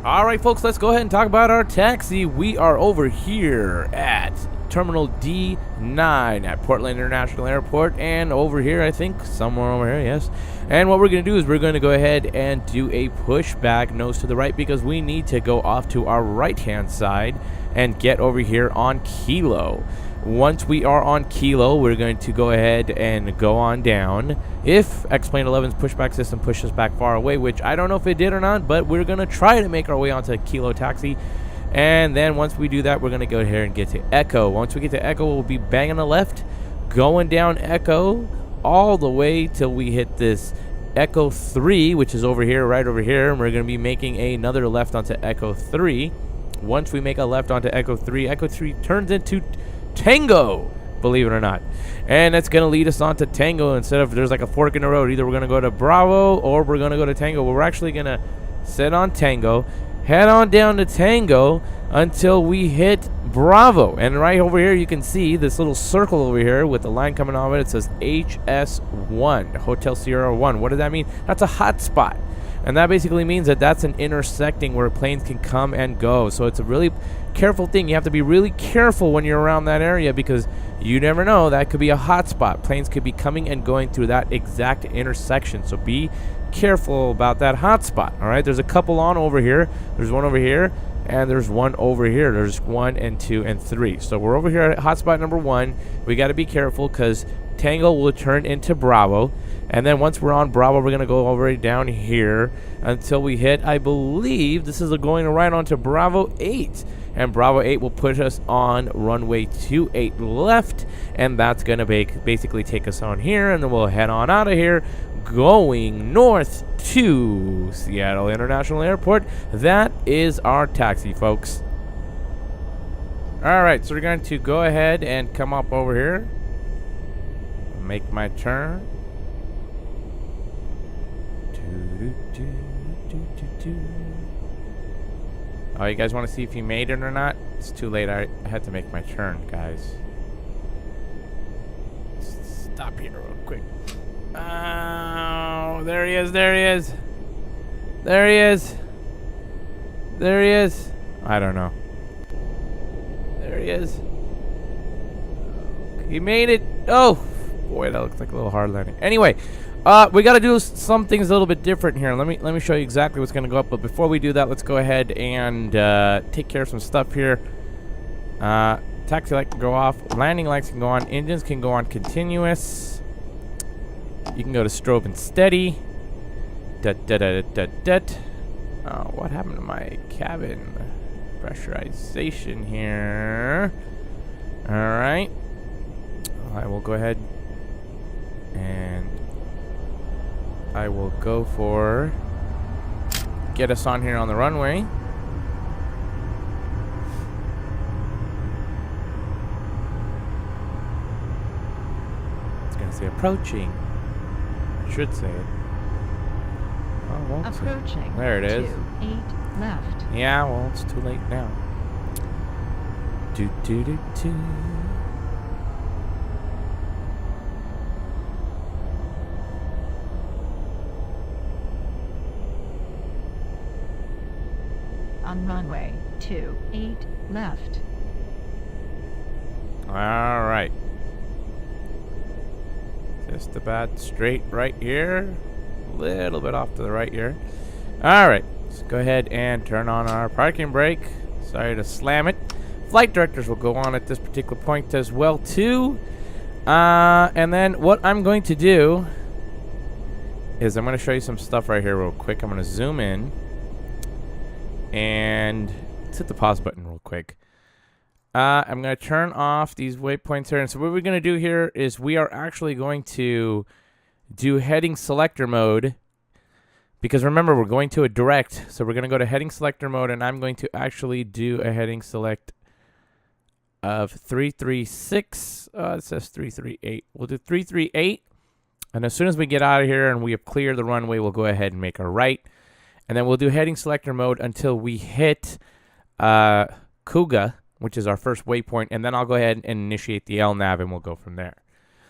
Speaker 1: All right, folks, let's go ahead and talk about our taxi. We are over here at Terminal D9 at Portland International Airport, and over here, I think, somewhere over here, yes. And what we're going to do is we're going to go ahead and do a pushback nose to the right because we need to go off to our right-hand side and get over here on Kilo. Once we are on Kilo, we're going to go ahead and go on down. If X-Plane 11's pushback system pushes back far away, which I don't know if it did or not, but we're going to try to make our way onto Kilo Taxi. And then once we do that, we're going to go here and get to Echo. Once we get to Echo, we'll be banging the left, going down Echo all the way till we hit this Echo 3, which is over here, right over here. And we're going to be making another left onto Echo 3. Once we make a left onto Echo 3 turns into Tango, believe it or not. And that's going to lead us on to Tango instead of there's like a fork in the road. Either we're going to go to Bravo or we're going to go to Tango. Well, we're actually going to sit on Tango, head on down to Tango until we hit Bravo. And right over here, you can see this little circle over here with the line coming off it. It says HS1, Hotel Sierra 1. What does that mean? That's a hot spot. And that basically means that that's an intersecting where planes can come and go. So it's a really careful thing. You have to be really careful when you're around that area because you never know. That could be a hot spot. Planes could be coming and going through that exact intersection. So be careful about that hot spot. All right, there's a couple on over here. There's one over here, and there's one over here. There's 1 and 2 and 3. So we're over here at hot spot number 1. We got to be careful because Tango will turn into Bravo. And then once we're on Bravo, we're going to go over down here until we hit, I believe, this is going right onto Bravo 8. And Bravo 8 will put us on runway 28 left. And that's going to basically take us on here. And then we'll head on out of here going north to Seattle International Airport. That is our taxi, folks. All right, so we're going to go ahead and come up over here. Make my turn. Oh, you guys want to see if he made it or not? It's too late. I had to make my turn, guys. Stop here real quick. Oh, there he is. There he is. There he is. There he is. I don't know. There he is. He made it. Oh, boy, that looks like a little hard landing. Anyway, we got to do some things a little bit different here. Let me show you exactly what's going to go up. But before we do that, let's go ahead and take care of some stuff here. Taxi light can go off. Landing lights can go on. Engines can go on continuous. You can go to strobe and steady. Oh, what happened to my cabin pressurization here? All right. I will go ahead and I will go for get us on here on the runway. It's going to say approaching. I should say it. Oh, won't
Speaker 6: approaching.
Speaker 1: Say. There it is.
Speaker 6: 28 left.
Speaker 1: Yeah, well, it's too late now.
Speaker 6: On runway 28 left.
Speaker 1: All right. Just about straight right here. A little bit off to the right here. All right. Let's go ahead and turn on our parking brake. Sorry to slam it. Flight directors will go on at this particular point as well too. And then what I'm going to do is I'm going to show you some stuff right here real quick. I'm going to zoom in. And let's hit the pause button real quick. I'm going to turn off these waypoints here. And so what we're going to do here is we are actually going to do heading selector mode. Because remember, we're going to a direct. So we're going to go to heading selector mode. And I'm going to actually do a heading select of 336. It says 338. We'll do 338. And as soon as we get out of here and we have cleared the runway, we'll go ahead and make a right. And then we'll do heading selector mode until we hit Kuga, which is our first waypoint, and then I'll go ahead and initiate the LNAV, and we'll go from there.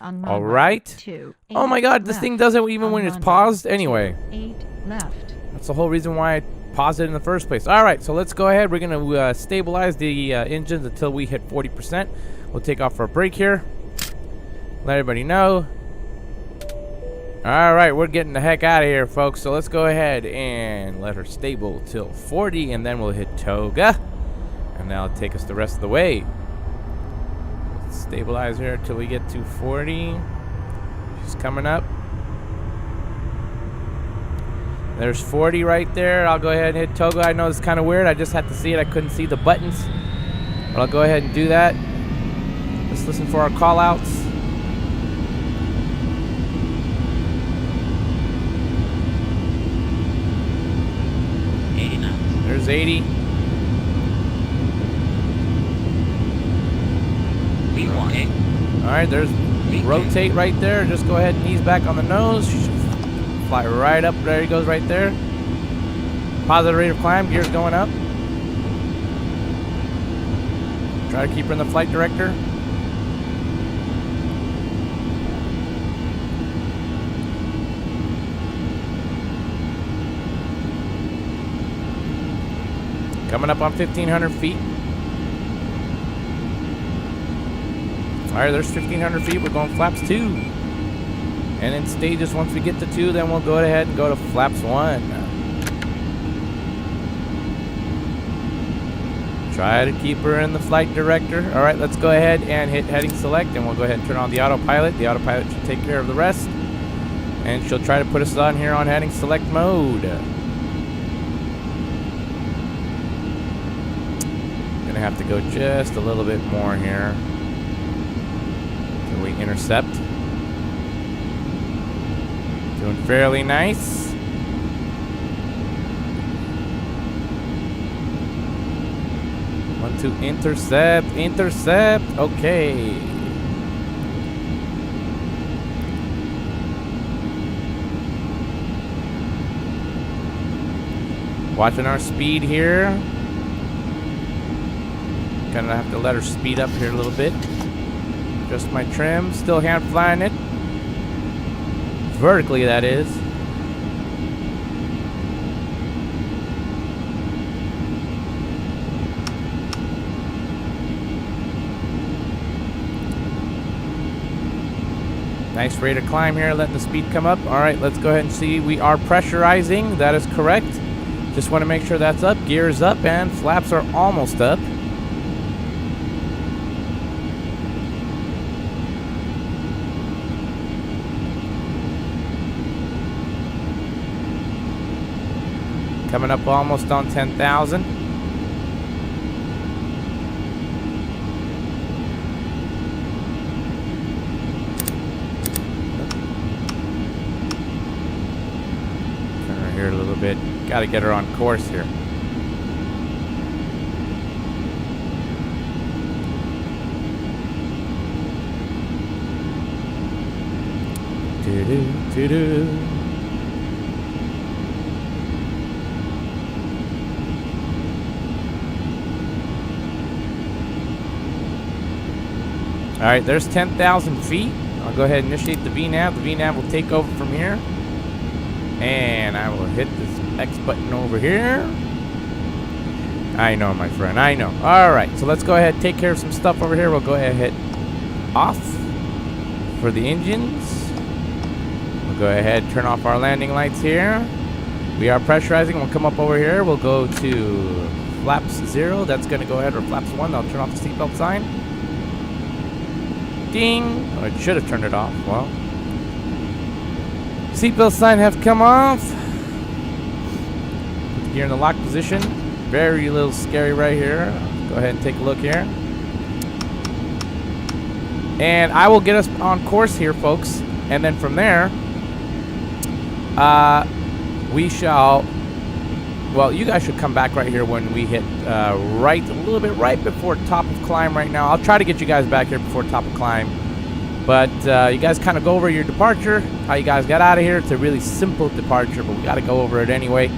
Speaker 1: All right. Oh my God, this thing does it even when it's paused. Anyway,
Speaker 6: 8 left.
Speaker 1: that's the whole reason why I paused it in the first place. All right, so let's go ahead. We're gonna stabilize the engines until we hit 40%. We'll take off for a break here. Let everybody know. All right, we're getting the heck out of here, folks. So let's go ahead and let her stable till 40, and then we'll hit Toga. And that'll take us the rest of the way. Let's stabilize here until we get to 40. She's coming up. There's 40 right there. I'll go ahead and hit Toga. I know it's kind of weird. I just had to see it. I couldn't see the buttons. But I'll go ahead and do that. Let's listen for our call-outs. There's 80. Alright, there's rotate right there. Just go ahead and ease back on the nose. She should fly right up. There he goes right there. Positive rate of climb. Gears going up. Try to keep her in the flight director. Coming up on 1,500 feet. All right, there's 1,500 feet. We're going flaps 2. And in stages, once we get to 2, then we'll go ahead and go to flaps 1. Try to keep her in the flight director. All right, let's go ahead and hit heading select, and we'll go ahead and turn on the autopilot. The autopilot should take care of the rest. And she'll try to put us on here on heading select mode. Gonna have to go just a little bit more here. We intercept. Doing fairly nice. Want to intercept. Intercept. Okay. Watching our speed here. Gonna have to let her speed up here a little bit. Just my trim, still hand flying it. Vertically, that is. Nice rate of climb here, letting the speed come up. All right, let's go ahead and see. We are pressurizing, that is correct. Just want to make sure that's up, gears up, and flaps are almost up. Coming up almost on 10,000. Turn her here a little bit. Got to get her on course here. Do-do-do-do. All right, there's 10,000 feet. I'll go ahead and initiate the VNAV. The VNAV will take over from here. And I will hit this X button over here. I know, my friend. I know. All right. So let's go ahead and take care of some stuff over here. We'll go ahead and hit off for the engines. We'll go ahead and turn off our landing lights here. We are pressurizing. We'll come up over here. We'll go to flaps 0. That's going to go ahead, or flaps 1. I'll turn off the seatbelt sign. Ding. Oh, it should have turned it off. Well, seatbelt sign have come off. Put the gear in the lock position. Very little scary right here. Go ahead and take a look here. And I will get us on course here, folks. And then from there, we shall, well, you guys should come back right here when we hit right, a little bit right before top of climb right now. I'll try to get you guys back here before top of climb. But you guys kind of go over your departure, how you guys got out of here. It's a really simple departure, but we got to go over it anyway.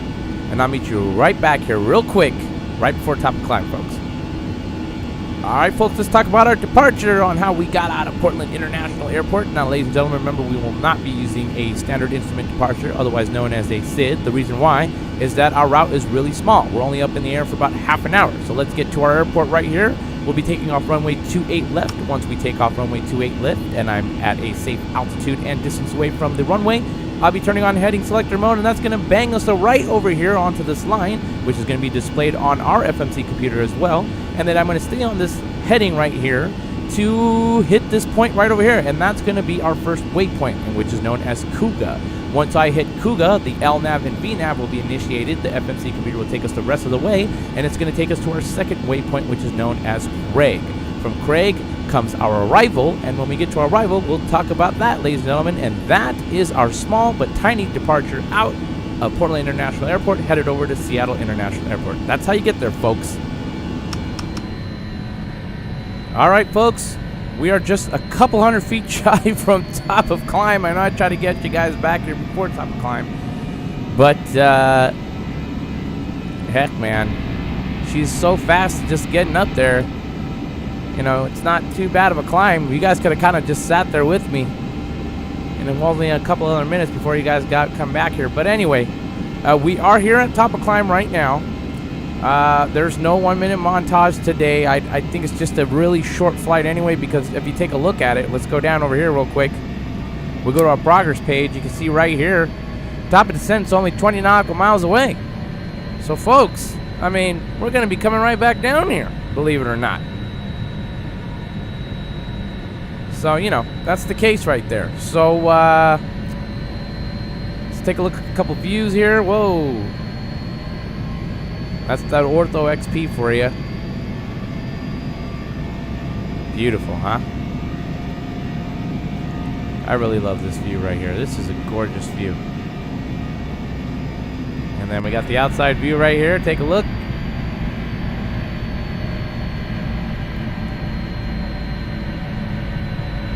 Speaker 1: And I'll meet you right back here real quick, right before top of climb, folks. All right, folks, let's talk about our departure on how we got out of Portland International Airport. Now, ladies and gentlemen, remember, we will not be using a standard instrument departure, otherwise known as a SID. The reason why is that our route is really small. We're only up in the air for about half an hour. So let's get to our airport right here. We'll be taking off runway 28 left. Once we take off runway 28 left, and I'm at a safe altitude and distance away from the runway, I'll be turning on heading selector mode, and that's going to bang us right over here onto this line, which is going to be displayed on our FMC computer as well. And then I'm going to stay on this heading right here to hit this point right over here, and that's going to be our first waypoint, which is known as Kuga. Once I hit Kuga, the LNAV and VNAV will be initiated. The FMC computer will take us the rest of the way, and it's going to take us to our second waypoint, which is known as Craig. From Craig comes our arrival, and when we get to our arrival, we'll talk about that, ladies and gentlemen. And that is our small but tiny departure out of Portland International Airport, headed over to Seattle International Airport. That's how you get there, folks. All right, folks, we are just a couple hundred feet shy from top of climb. I know I try to get you guys back here before top of climb, but heck, man, she's so fast just getting up there. You know, it's not too bad of a climb. You guys could have kind of just sat there with me, and it was only a couple other minutes before you guys come back here. But anyway, we are here at top of climb right now. There's no 1 minute montage today. I think it's just a really short flight anyway, because if you take a look at it, let's go down over here real quick. We'll go to our progress page. You can see right here, top of descent is only 20 nautical miles away. So, folks, I mean, we're going to be coming right back down here, believe it or not. So, you know, that's the case right there. So, let's take a look at a couple views here. Whoa. That's that Ortho XP for you. Beautiful, huh? I really love this view right here. This is a gorgeous view. And then we got the outside view right here. Take a look.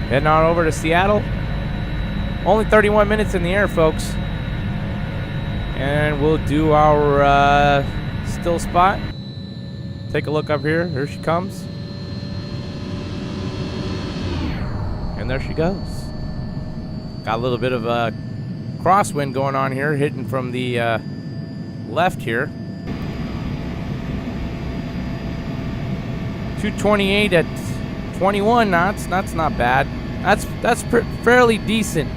Speaker 1: Heading on over to Seattle. Only 31 minutes in the air, folks. And we'll do our still spot. Take a look up here. Here she comes. And there she goes. Got a little bit of a crosswind going on here, hitting from the left here. 228 at 21 knots. That's not bad. That's fairly decent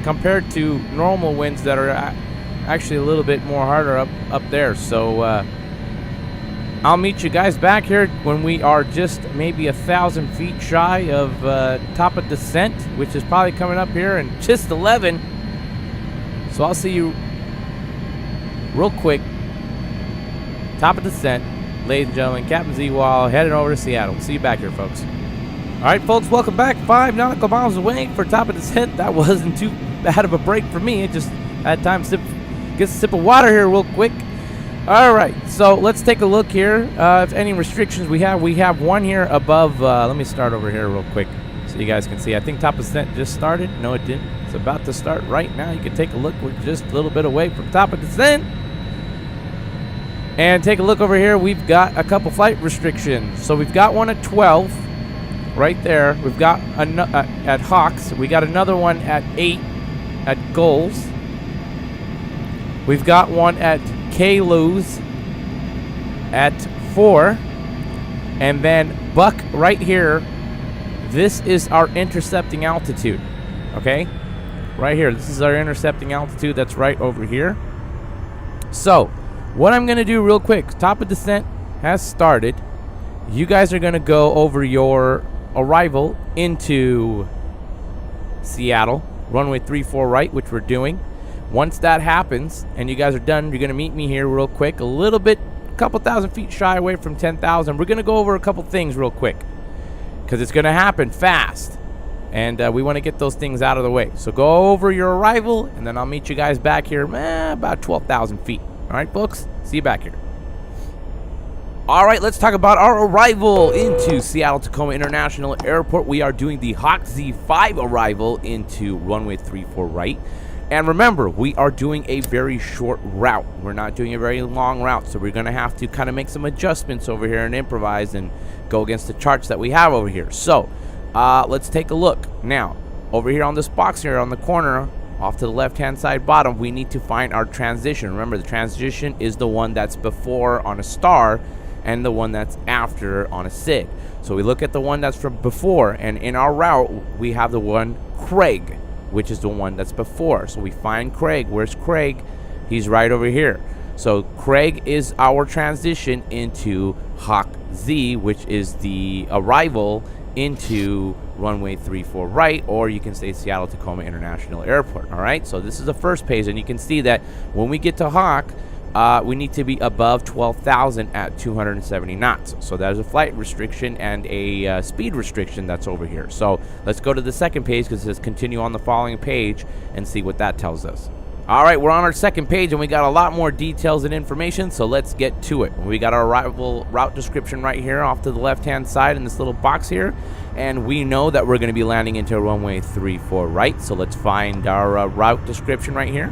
Speaker 1: compared to normal winds that are actually a little bit more harder up there. So I'll meet you guys back here when we are just maybe 1,000 feet shy of top of descent, which is probably coming up here in just 11. So I'll see you real quick. Top of descent, ladies and gentlemen. Captain Zeewala heading over to Seattle. See you back here, folks. All right, folks, welcome back. 5 nautical miles away for top of descent. That wasn't too bad of a break for me. It just had time to get a sip of water here real quick. All right, so let's take a look here. If any restrictions we have one here above. Let me start over here real quick so you guys can see. I think top of descent just started. No, it didn't. It's about to start right now. You can take a look. We're just a little bit away from top of descent. And take a look over here. We've got a couple flight restrictions. So we've got one at 12 right there. We've got at Hawks. We got another one at 8 at Gulls. We've got one at Payload at 34. And then buck right here. This is our intercepting altitude. Okay? Right here. This is our intercepting altitude. That's right over here. So, what I'm going to do real quick. Top of descent has started. You guys are going to go over your arrival into Seattle. Runway 34 right, which we're doing. Once that happens, and you guys are done, you're going to meet me here real quick. A little bit, a couple thousand feet shy away from 10,000. We're going to go over a couple things real quick. Because it's going to happen fast. And we want to get those things out of the way. So go over your arrival, and then I'll meet you guys back here about 12,000 feet. All right, folks? See you back here. All right, let's talk about our arrival into Seattle-Tacoma International Airport. We are doing the Hawk Z5 arrival into runway 34 right. And remember, we are doing a very short route. We're not doing a very long route, so we're going to have to kind of make some adjustments over here and improvise and go against the charts that we have over here. So, let's take a look. Now, over here on this box here on the corner, off to the left-hand side bottom, we need to find our transition. Remember, the transition is the one that's before on a star and the one that's after on a SIG. So we look at the one that's from before, and in our route, we have the one Craig, which is the one that's before. So we find Craig. Where's Craig? He's right over here. So Craig is our transition into Hawk Z, which is the arrival into runway 34 right, or you can say Seattle-Tacoma International Airport. All right, so this is the first page, and you can see that when we get to Hawk, we need to be above 12,000 at 270 knots. So there's a flight restriction and a speed restriction that's over here. So let's go to the second page, because it says continue on the following page, and see what that tells us. All right, we're on our second page, and we got a lot more details and information, so let's get to it. We got our arrival route description right here off to the left-hand side in this little box here, and we know that we're going to be landing into runway 34 right, so let's find our route description right here,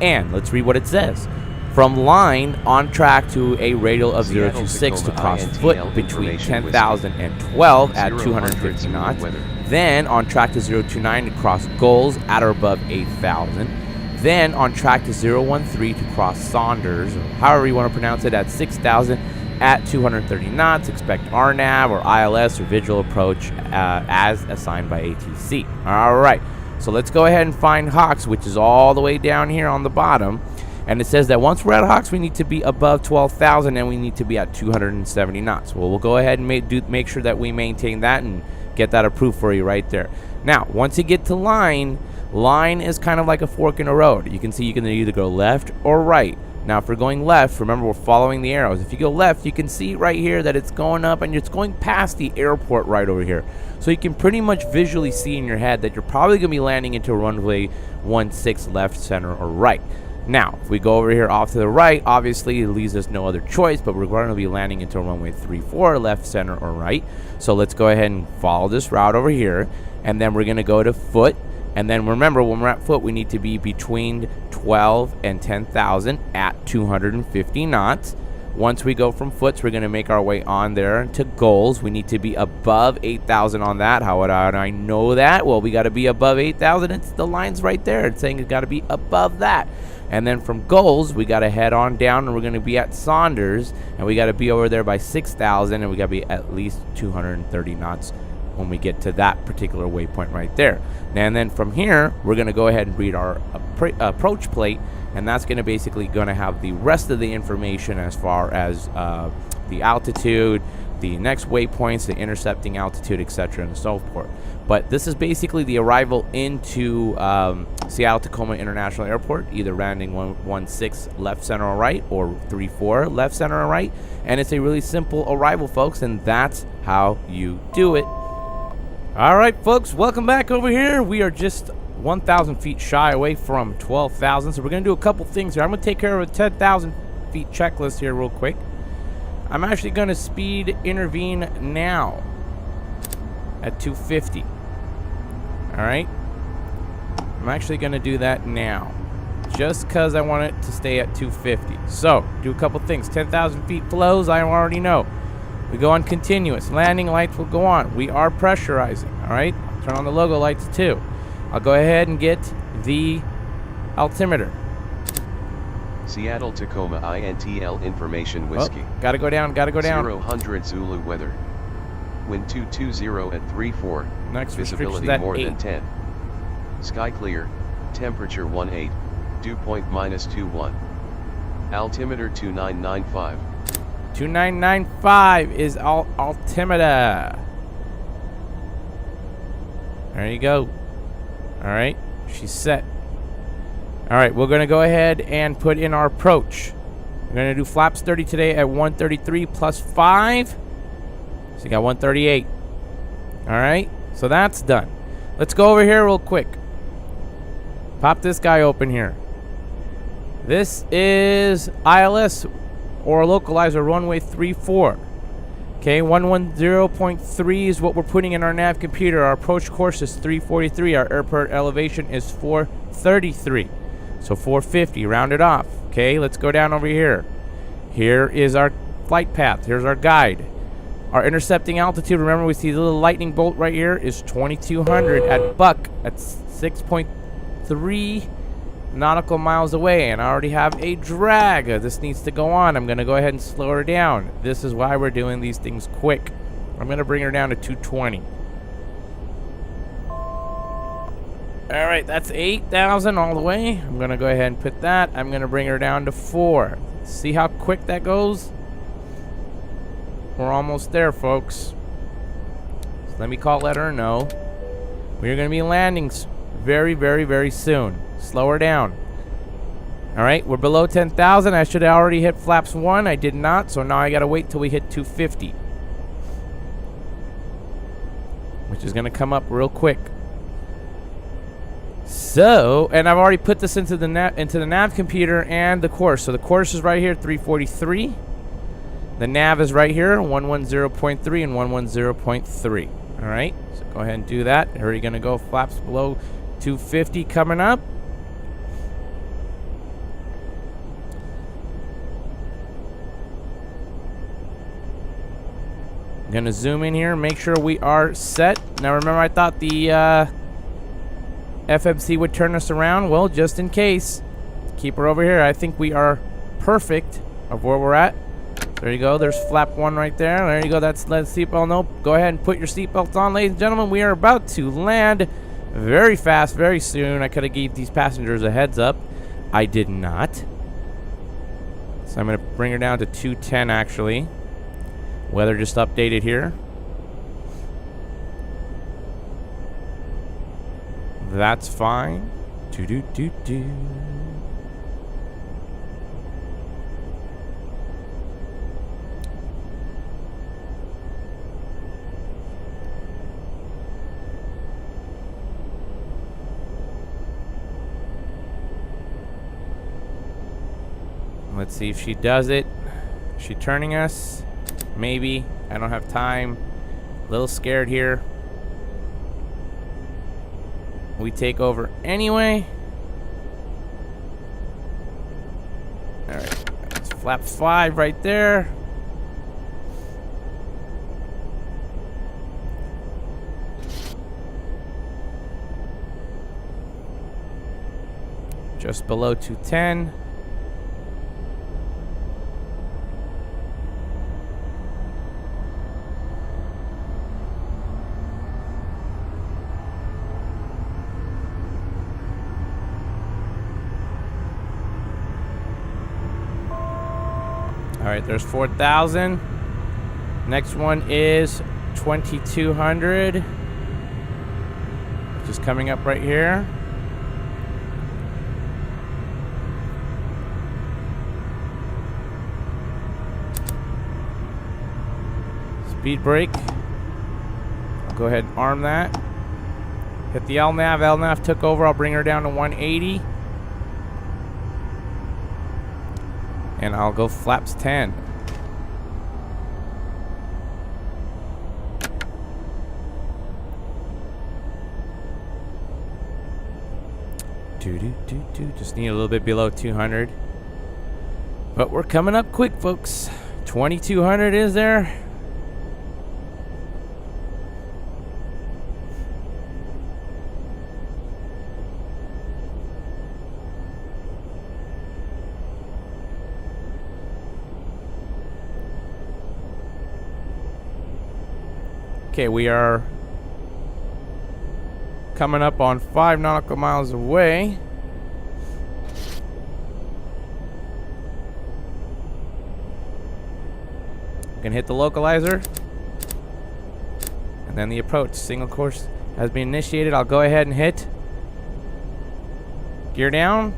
Speaker 1: and let's read what it says. From line, on track to a radial of 026 to cross foot between 10,000 and 12 at 250 knots. Then on track to 029 to cross goals at or above 8,000. Then on track to 013 to cross Saunders, or however you want to pronounce it, at 6,000 at 230 knots. Expect RNAV or ILS or visual approach as assigned by ATC. All right, so let's go ahead and find Hawks, which is all the way down here on the bottom. And it says that once we're at Hawks, we need to be above 12,000 and we need to be at 270 knots. Well, we'll go ahead and make sure that we maintain that and get that approved for you right there. Now, once you get to line is kind of like a fork in a road. You can see you can either go left or right. Now, if we're going left, remember we're following the arrows. If you go left, you can see right here that it's going up and it's going past the airport right over here. So you can pretty much visually see in your head that you're probably going to be landing into runway 16 left, center, or right. Now, if we go over here off to the right, obviously it leaves us no other choice, but we're going to be landing into runway 34, left, center, or right. So let's go ahead and follow this route over here, and then we're going to go to foot. And then remember, when we're at foot, we need to be between 12 and 10,000 at 250 knots. Once we go from foots, we're going to make our way on there to goals. We need to be above 8,000 on that. How would I know that? Well, we got to be above 8,000. It's the line's right there. It's saying it's got to be above that. And then from goals, we got to head on down, and we're going to be at Saunders, and we got to be over there by 6,000, and we got to be at least 230 knots when we get to that particular waypoint right there. And then from here, we're going to go ahead and read our approach plate, and that's going to basically going to have the rest of the information as far as the altitude, the next waypoints, the intercepting altitude, etc., and so forth. But this is basically the arrival into Seattle-Tacoma International Airport, either landing 16 left, center, or right, or 34 left, center, or right. And it's a really simple arrival, folks, and that's how you do it. All right, folks, welcome back over here. We are just 1,000 feet shy away from 12,000, so we're going to do a couple things here. I'm going to take care of a 10,000 feet checklist here real quick. I'm actually going to speed intervene now at 250. All right, I'm actually going to do that now just because I want it to stay at 250. So do a couple things. 10,000 feet flows, I already know. We go on continuous. Landing lights will go on. We are pressurizing. All right, turn on the logo lights too. I'll go ahead and get the altimeter.
Speaker 3: Seattle Tacoma INTL information whiskey.
Speaker 1: Oh, gotta go down, gotta go down.
Speaker 3: 0 Zulu weather. Wind 220 at 34.
Speaker 1: Next
Speaker 3: Visibility
Speaker 1: restriction's at
Speaker 3: more
Speaker 1: 8.
Speaker 3: than 10. Sky clear. Temperature 18. Dew point -21. Altimeter 2995.
Speaker 1: 2995 is altimeter. There you go. All right, she's set. All right, we're gonna go ahead and put in our approach. We're gonna do flaps 30 today at 133 plus 5. So you got 138. All right, so that's done. Let's go over here real quick. Pop this guy open here. This is ILS or Localizer runway 34. Okay, 110.3 is what we're putting in our nav computer. Our approach course is 343. Our airport elevation is 433. So 450, round it off. Okay, let's go down over here. Here is our flight path. Here's our guide. Our intercepting altitude, remember we see the little lightning bolt right here, is 2200 at Buck. That's 6.3 nautical miles away, and I already have a drag. This needs to go on. I'm going to go ahead and slow her down. This is why we're doing these things quick. I'm going to bring her down to 220. All right, that's 8,000 all the way. I'm going to go ahead and put that. I'm going to bring her down to 4. See how quick that goes? We're almost there, folks. So let me let her know. We're going to be landing very, very, very soon. Slow her down. All right, we're below 10,000. I should have already hit flaps 1. I did not, so now I got to wait till we hit 250. Which is going to come up real quick. So, and I've already put this into the nav computer and the course. So the course is right here, 343. The nav is right here, 110.3 and 110.3. All right, so go ahead and do that. Here we're going to go flaps below 250 coming up. I'm going to zoom in here, make sure we are set. Now remember, I thought the FMC would turn us around. Well, just in case, keep her over here. I think we are perfect of where we're at. There you go. There's flap 1 right there. There you go. That's let seatbelt. Nope. Go ahead and put your seatbelts on, ladies and gentlemen. We are about to land very fast, very soon. I could have gave these passengers a heads up. I did not. So I'm going to bring her down to 210, actually. Weather just updated here. That's fine. Do-do-do-do. Let's see if she does it. Is she turning us? Maybe. I don't have time. A little scared here. We take over anyway. Alright. That's flap 5 right there. Just below 210. All right, there's 4,000. Next one is 2,200, which is coming up right here. Speed brake. I'll go ahead and arm that. Hit the LNAV. LNAV took over. I'll bring her down to 180. And I'll go flaps 10. Just need a little bit below 200. But we're coming up quick, folks. 2,200 is there. Okay, we are coming up on 5 nautical miles away. Gonna hit the localizer. And then the approach. Single course has been initiated. I'll go ahead and hit. Gear down.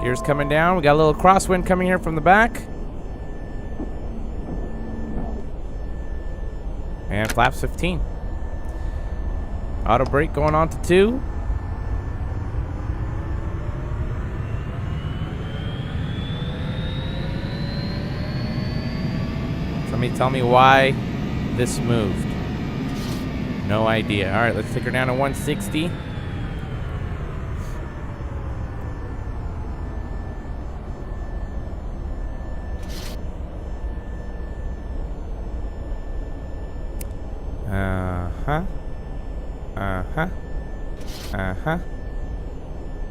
Speaker 1: Gears coming down. We got a little crosswind coming here from the back. And flaps 15. Auto brake going on to 2. Somebody tell me why this moved. No idea. All right, let's take her down to 160.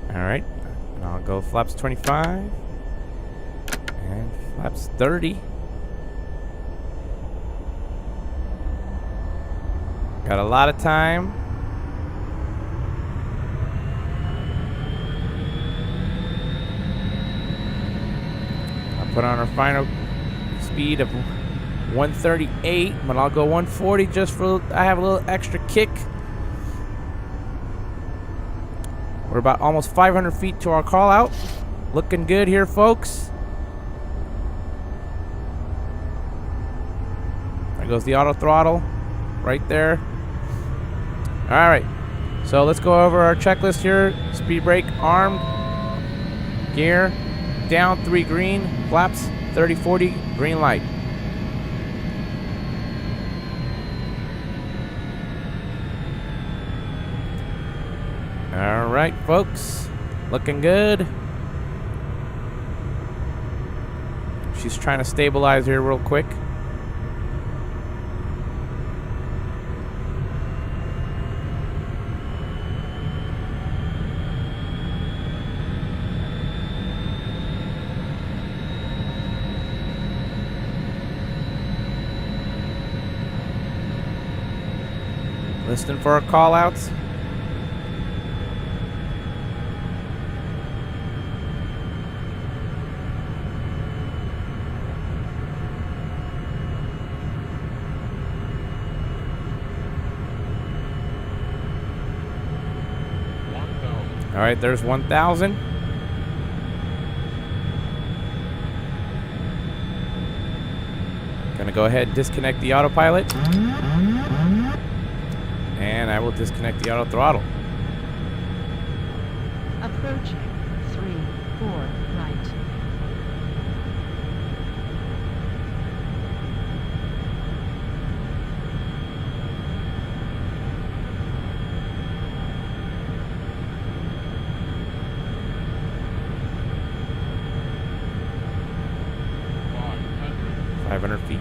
Speaker 1: All right. And I'll go flaps 25 and flaps 30. Got a lot of time. I'll put on our final speed of 138, but I'll go 140 just for I have a little extra kick. We're about almost 500 feet to our call out. Looking good here, folks. There goes the auto throttle right there. All right, so let's go over our checklist here. Speed brake armed, gear down 3 green, flaps 30-40, green light. All right, folks, looking good. She's trying to stabilize here real quick. Listening for our call outs. All right, there's 1,000. Gonna go ahead and disconnect the autopilot. And I will disconnect the auto throttle.
Speaker 6: Approaching 3-4 right.
Speaker 2: $500.
Speaker 1: 500 feet.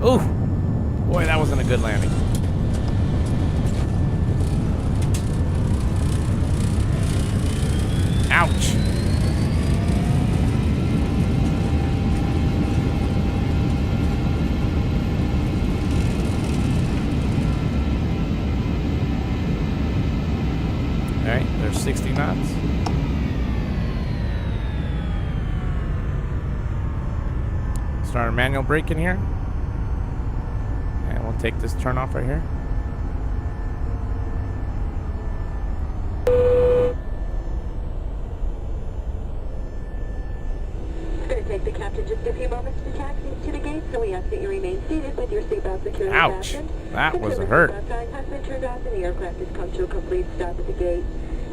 Speaker 1: Ooh, boy, that wasn't a good landing. Ouch. All right, there's 60 knots. Start our manual braking here. And we'll take this turn off right here.
Speaker 7: take the captain just a few moments to taxi to the gate, so we ask that you remain seated with your seatbelt securely
Speaker 1: Ouch.
Speaker 7: fastened.
Speaker 1: That was a
Speaker 7: The
Speaker 1: hurt.
Speaker 7: seatbelt sign has been turned off and the aircraft has come to a complete stop at the gate.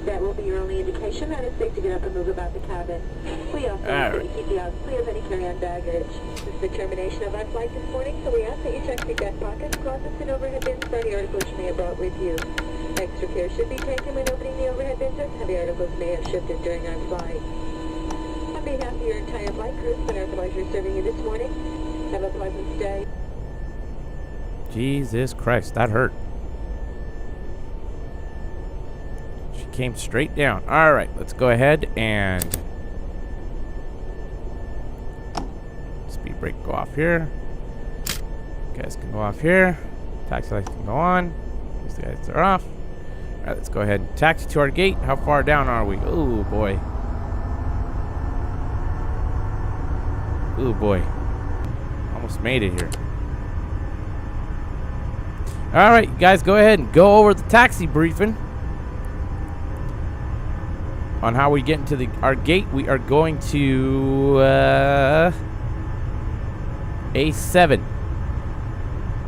Speaker 7: That will be your only indication that it's safe to get up and move about the cabin. We also ask that you keep the aisles clear of any carry-on baggage. This is the termination of our flight this morning, so we ask that you check the back pockets, closets, and overhead bins for any articles you may have brought with you. Extra care should be taken when opening the overhead bins, as heavy articles may have shifted during our flight. On behalf of your entire flight crew, it's been our pleasure serving you this morning. Have a pleasant stay.
Speaker 1: Jesus Christ, that hurt. She came straight down. All right, let's go ahead and speed brake go off here. You guys can go off here. Taxi lights can go on. These guys are off. All right, let's go ahead and taxi to our gate. How far down are we? Oh boy. Oh boy. Almost made it here. All right, you guys, go ahead and go over the taxi briefing on how we get into our gate. We are going to A7.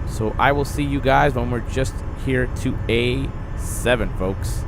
Speaker 1: So I will see you guys when we're just here to A7, folks.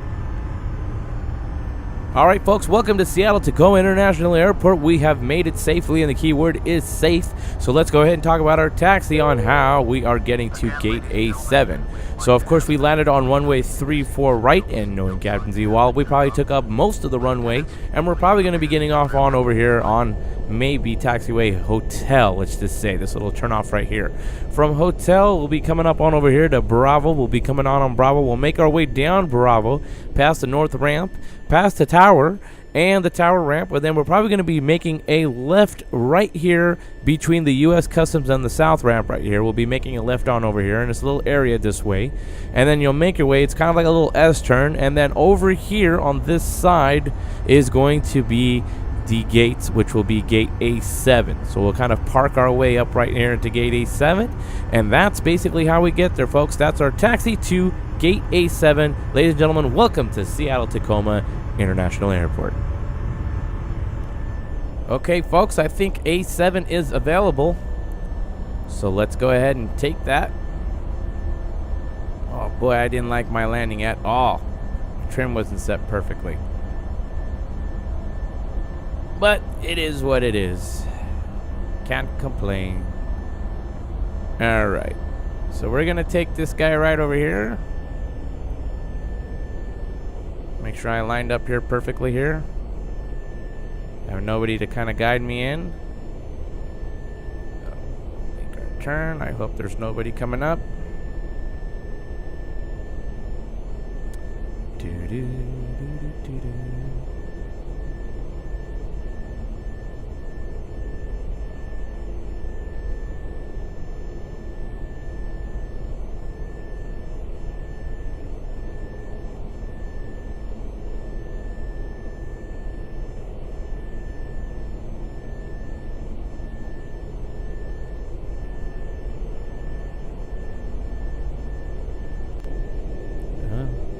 Speaker 1: All right, folks, welcome to Seattle Tacoma International Airport. We have made it safely, and the key word is safe. So let's go ahead and talk about our taxi on how we are getting to gate A7. So, of course, we landed on runway 34 right, and knowing Captain Zeewala, we probably took up most of the runway, and we're probably going to be getting off on over here on maybe taxiway hotel, let's just say. This little turn off right here. From hotel, we'll be coming up on over here to Bravo. We'll be coming on Bravo. We'll make our way down Bravo, past the north ramp, past the tower and the tower ramp, and then we're probably going to be making a left right here between the U.S. Customs and the south ramp right here. We'll be making a left on over here in this little area this way, and then you'll make your way. It's kind of like a little S-turn, and then over here on this side is going to be the gates, which will be gate A7. So we'll kind of park our way up right here into gate A7, and that's basically how we get there, folks. That's our taxi to gate A7. Ladies and gentlemen, welcome to Seattle Tacoma International Airport. Okay, folks, I think A7 is available. So let's go ahead and take that. Oh boy, I didn't like my landing at all. The trim wasn't set perfectly. But it is what it is. Can't complain. Alright. So we're going to take this guy right over here. Make sure I lined up here perfectly here. Have nobody to kind of guide me in. Make our turn. I hope there's nobody coming up. Do-do-do-do-do-do.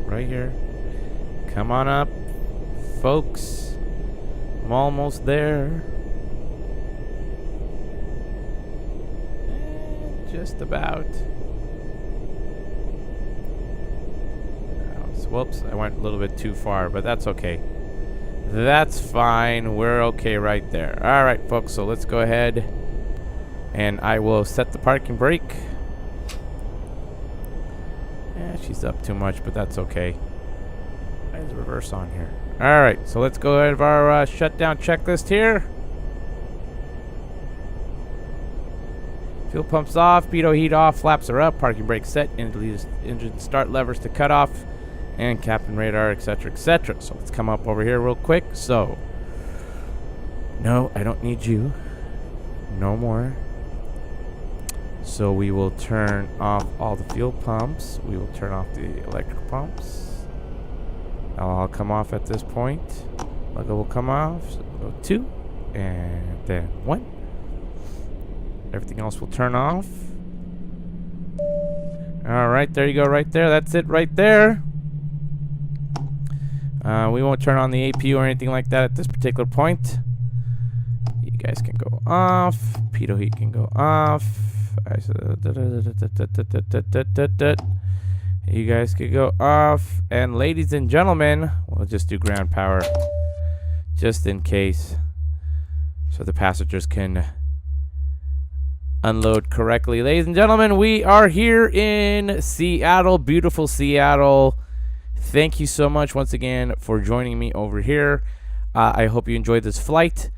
Speaker 1: Right here. Come on up, folks. I'm almost there. Just about. Whoops, I went a little bit too far, but that's okay. That's fine. We're okay right there. All right, folks, so let's go ahead and I will set the parking brake. She's up too much, but that's okay. Why is the reverse on here? All right, so let's go ahead with our shutdown checklist here. Fuel pumps off, pitot heat off, flaps are up, parking brake set, engine start levers to cut off, and captain radar, etc., etc. So let's come up over here real quick. So, no, I don't need you. No more. So we will turn off all the fuel pumps. We will turn off the electric pumps. I'll come off at this point. Logo will come off. So we'll go 2, and then 1. Everything else will turn off. All right, there you go, right there. That's it, right there. We won't turn on the APU or anything like that at this particular point. You guys can go off. Pitot heat can go off. You guys can go off. And ladies and gentlemen, we'll just do ground power just in case, so the passengers can unload correctly. Ladies and gentlemen, we are here in Seattle, beautiful Seattle. Thank you so much once again for joining me over here. I hope you enjoyed this flight.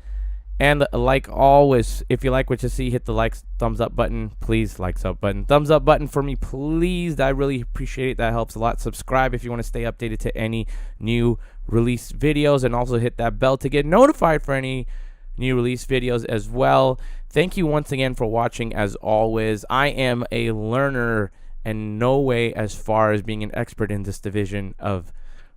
Speaker 1: And like always, if you like what you see, hit the thumbs up button. Please, thumbs up button for me, please. I really appreciate it. That helps a lot. Subscribe if you want to stay updated to any new release videos, and also hit that bell to get notified for any new release videos as well. Thank you once again for watching. As always, I am a learner and no way as far as being an expert in this division of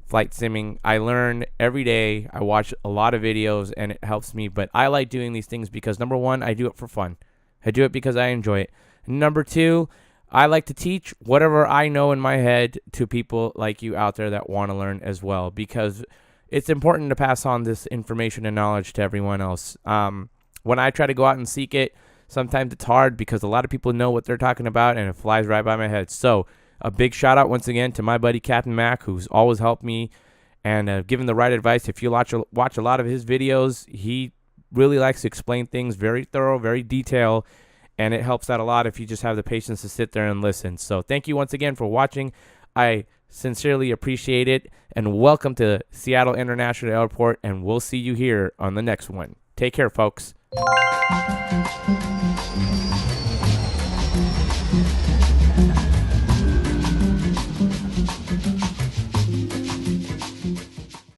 Speaker 1: flight simming. I learn every day. I watch a lot of videos and it helps me, but I like doing these things because number one, I do it for fun. I do it because I enjoy it. Number two, I like to teach whatever I know in my head to people like you out there that want to learn as well, because it's important to pass on this information and knowledge to everyone else. When I try to go out and seek it, sometimes it's hard because a lot of people know what they're talking about and it flies right by my head. So a big shout out once again to my buddy Captain Mac, who's always helped me and given the right advice. If you watch a lot of his videos, he really likes to explain things very thorough, very detailed, and it helps out a lot if you just have the patience to sit there and listen. So thank you once again for watching. I sincerely appreciate it, and welcome to Seattle International Airport, and we'll see you here on the next one. Take care, folks.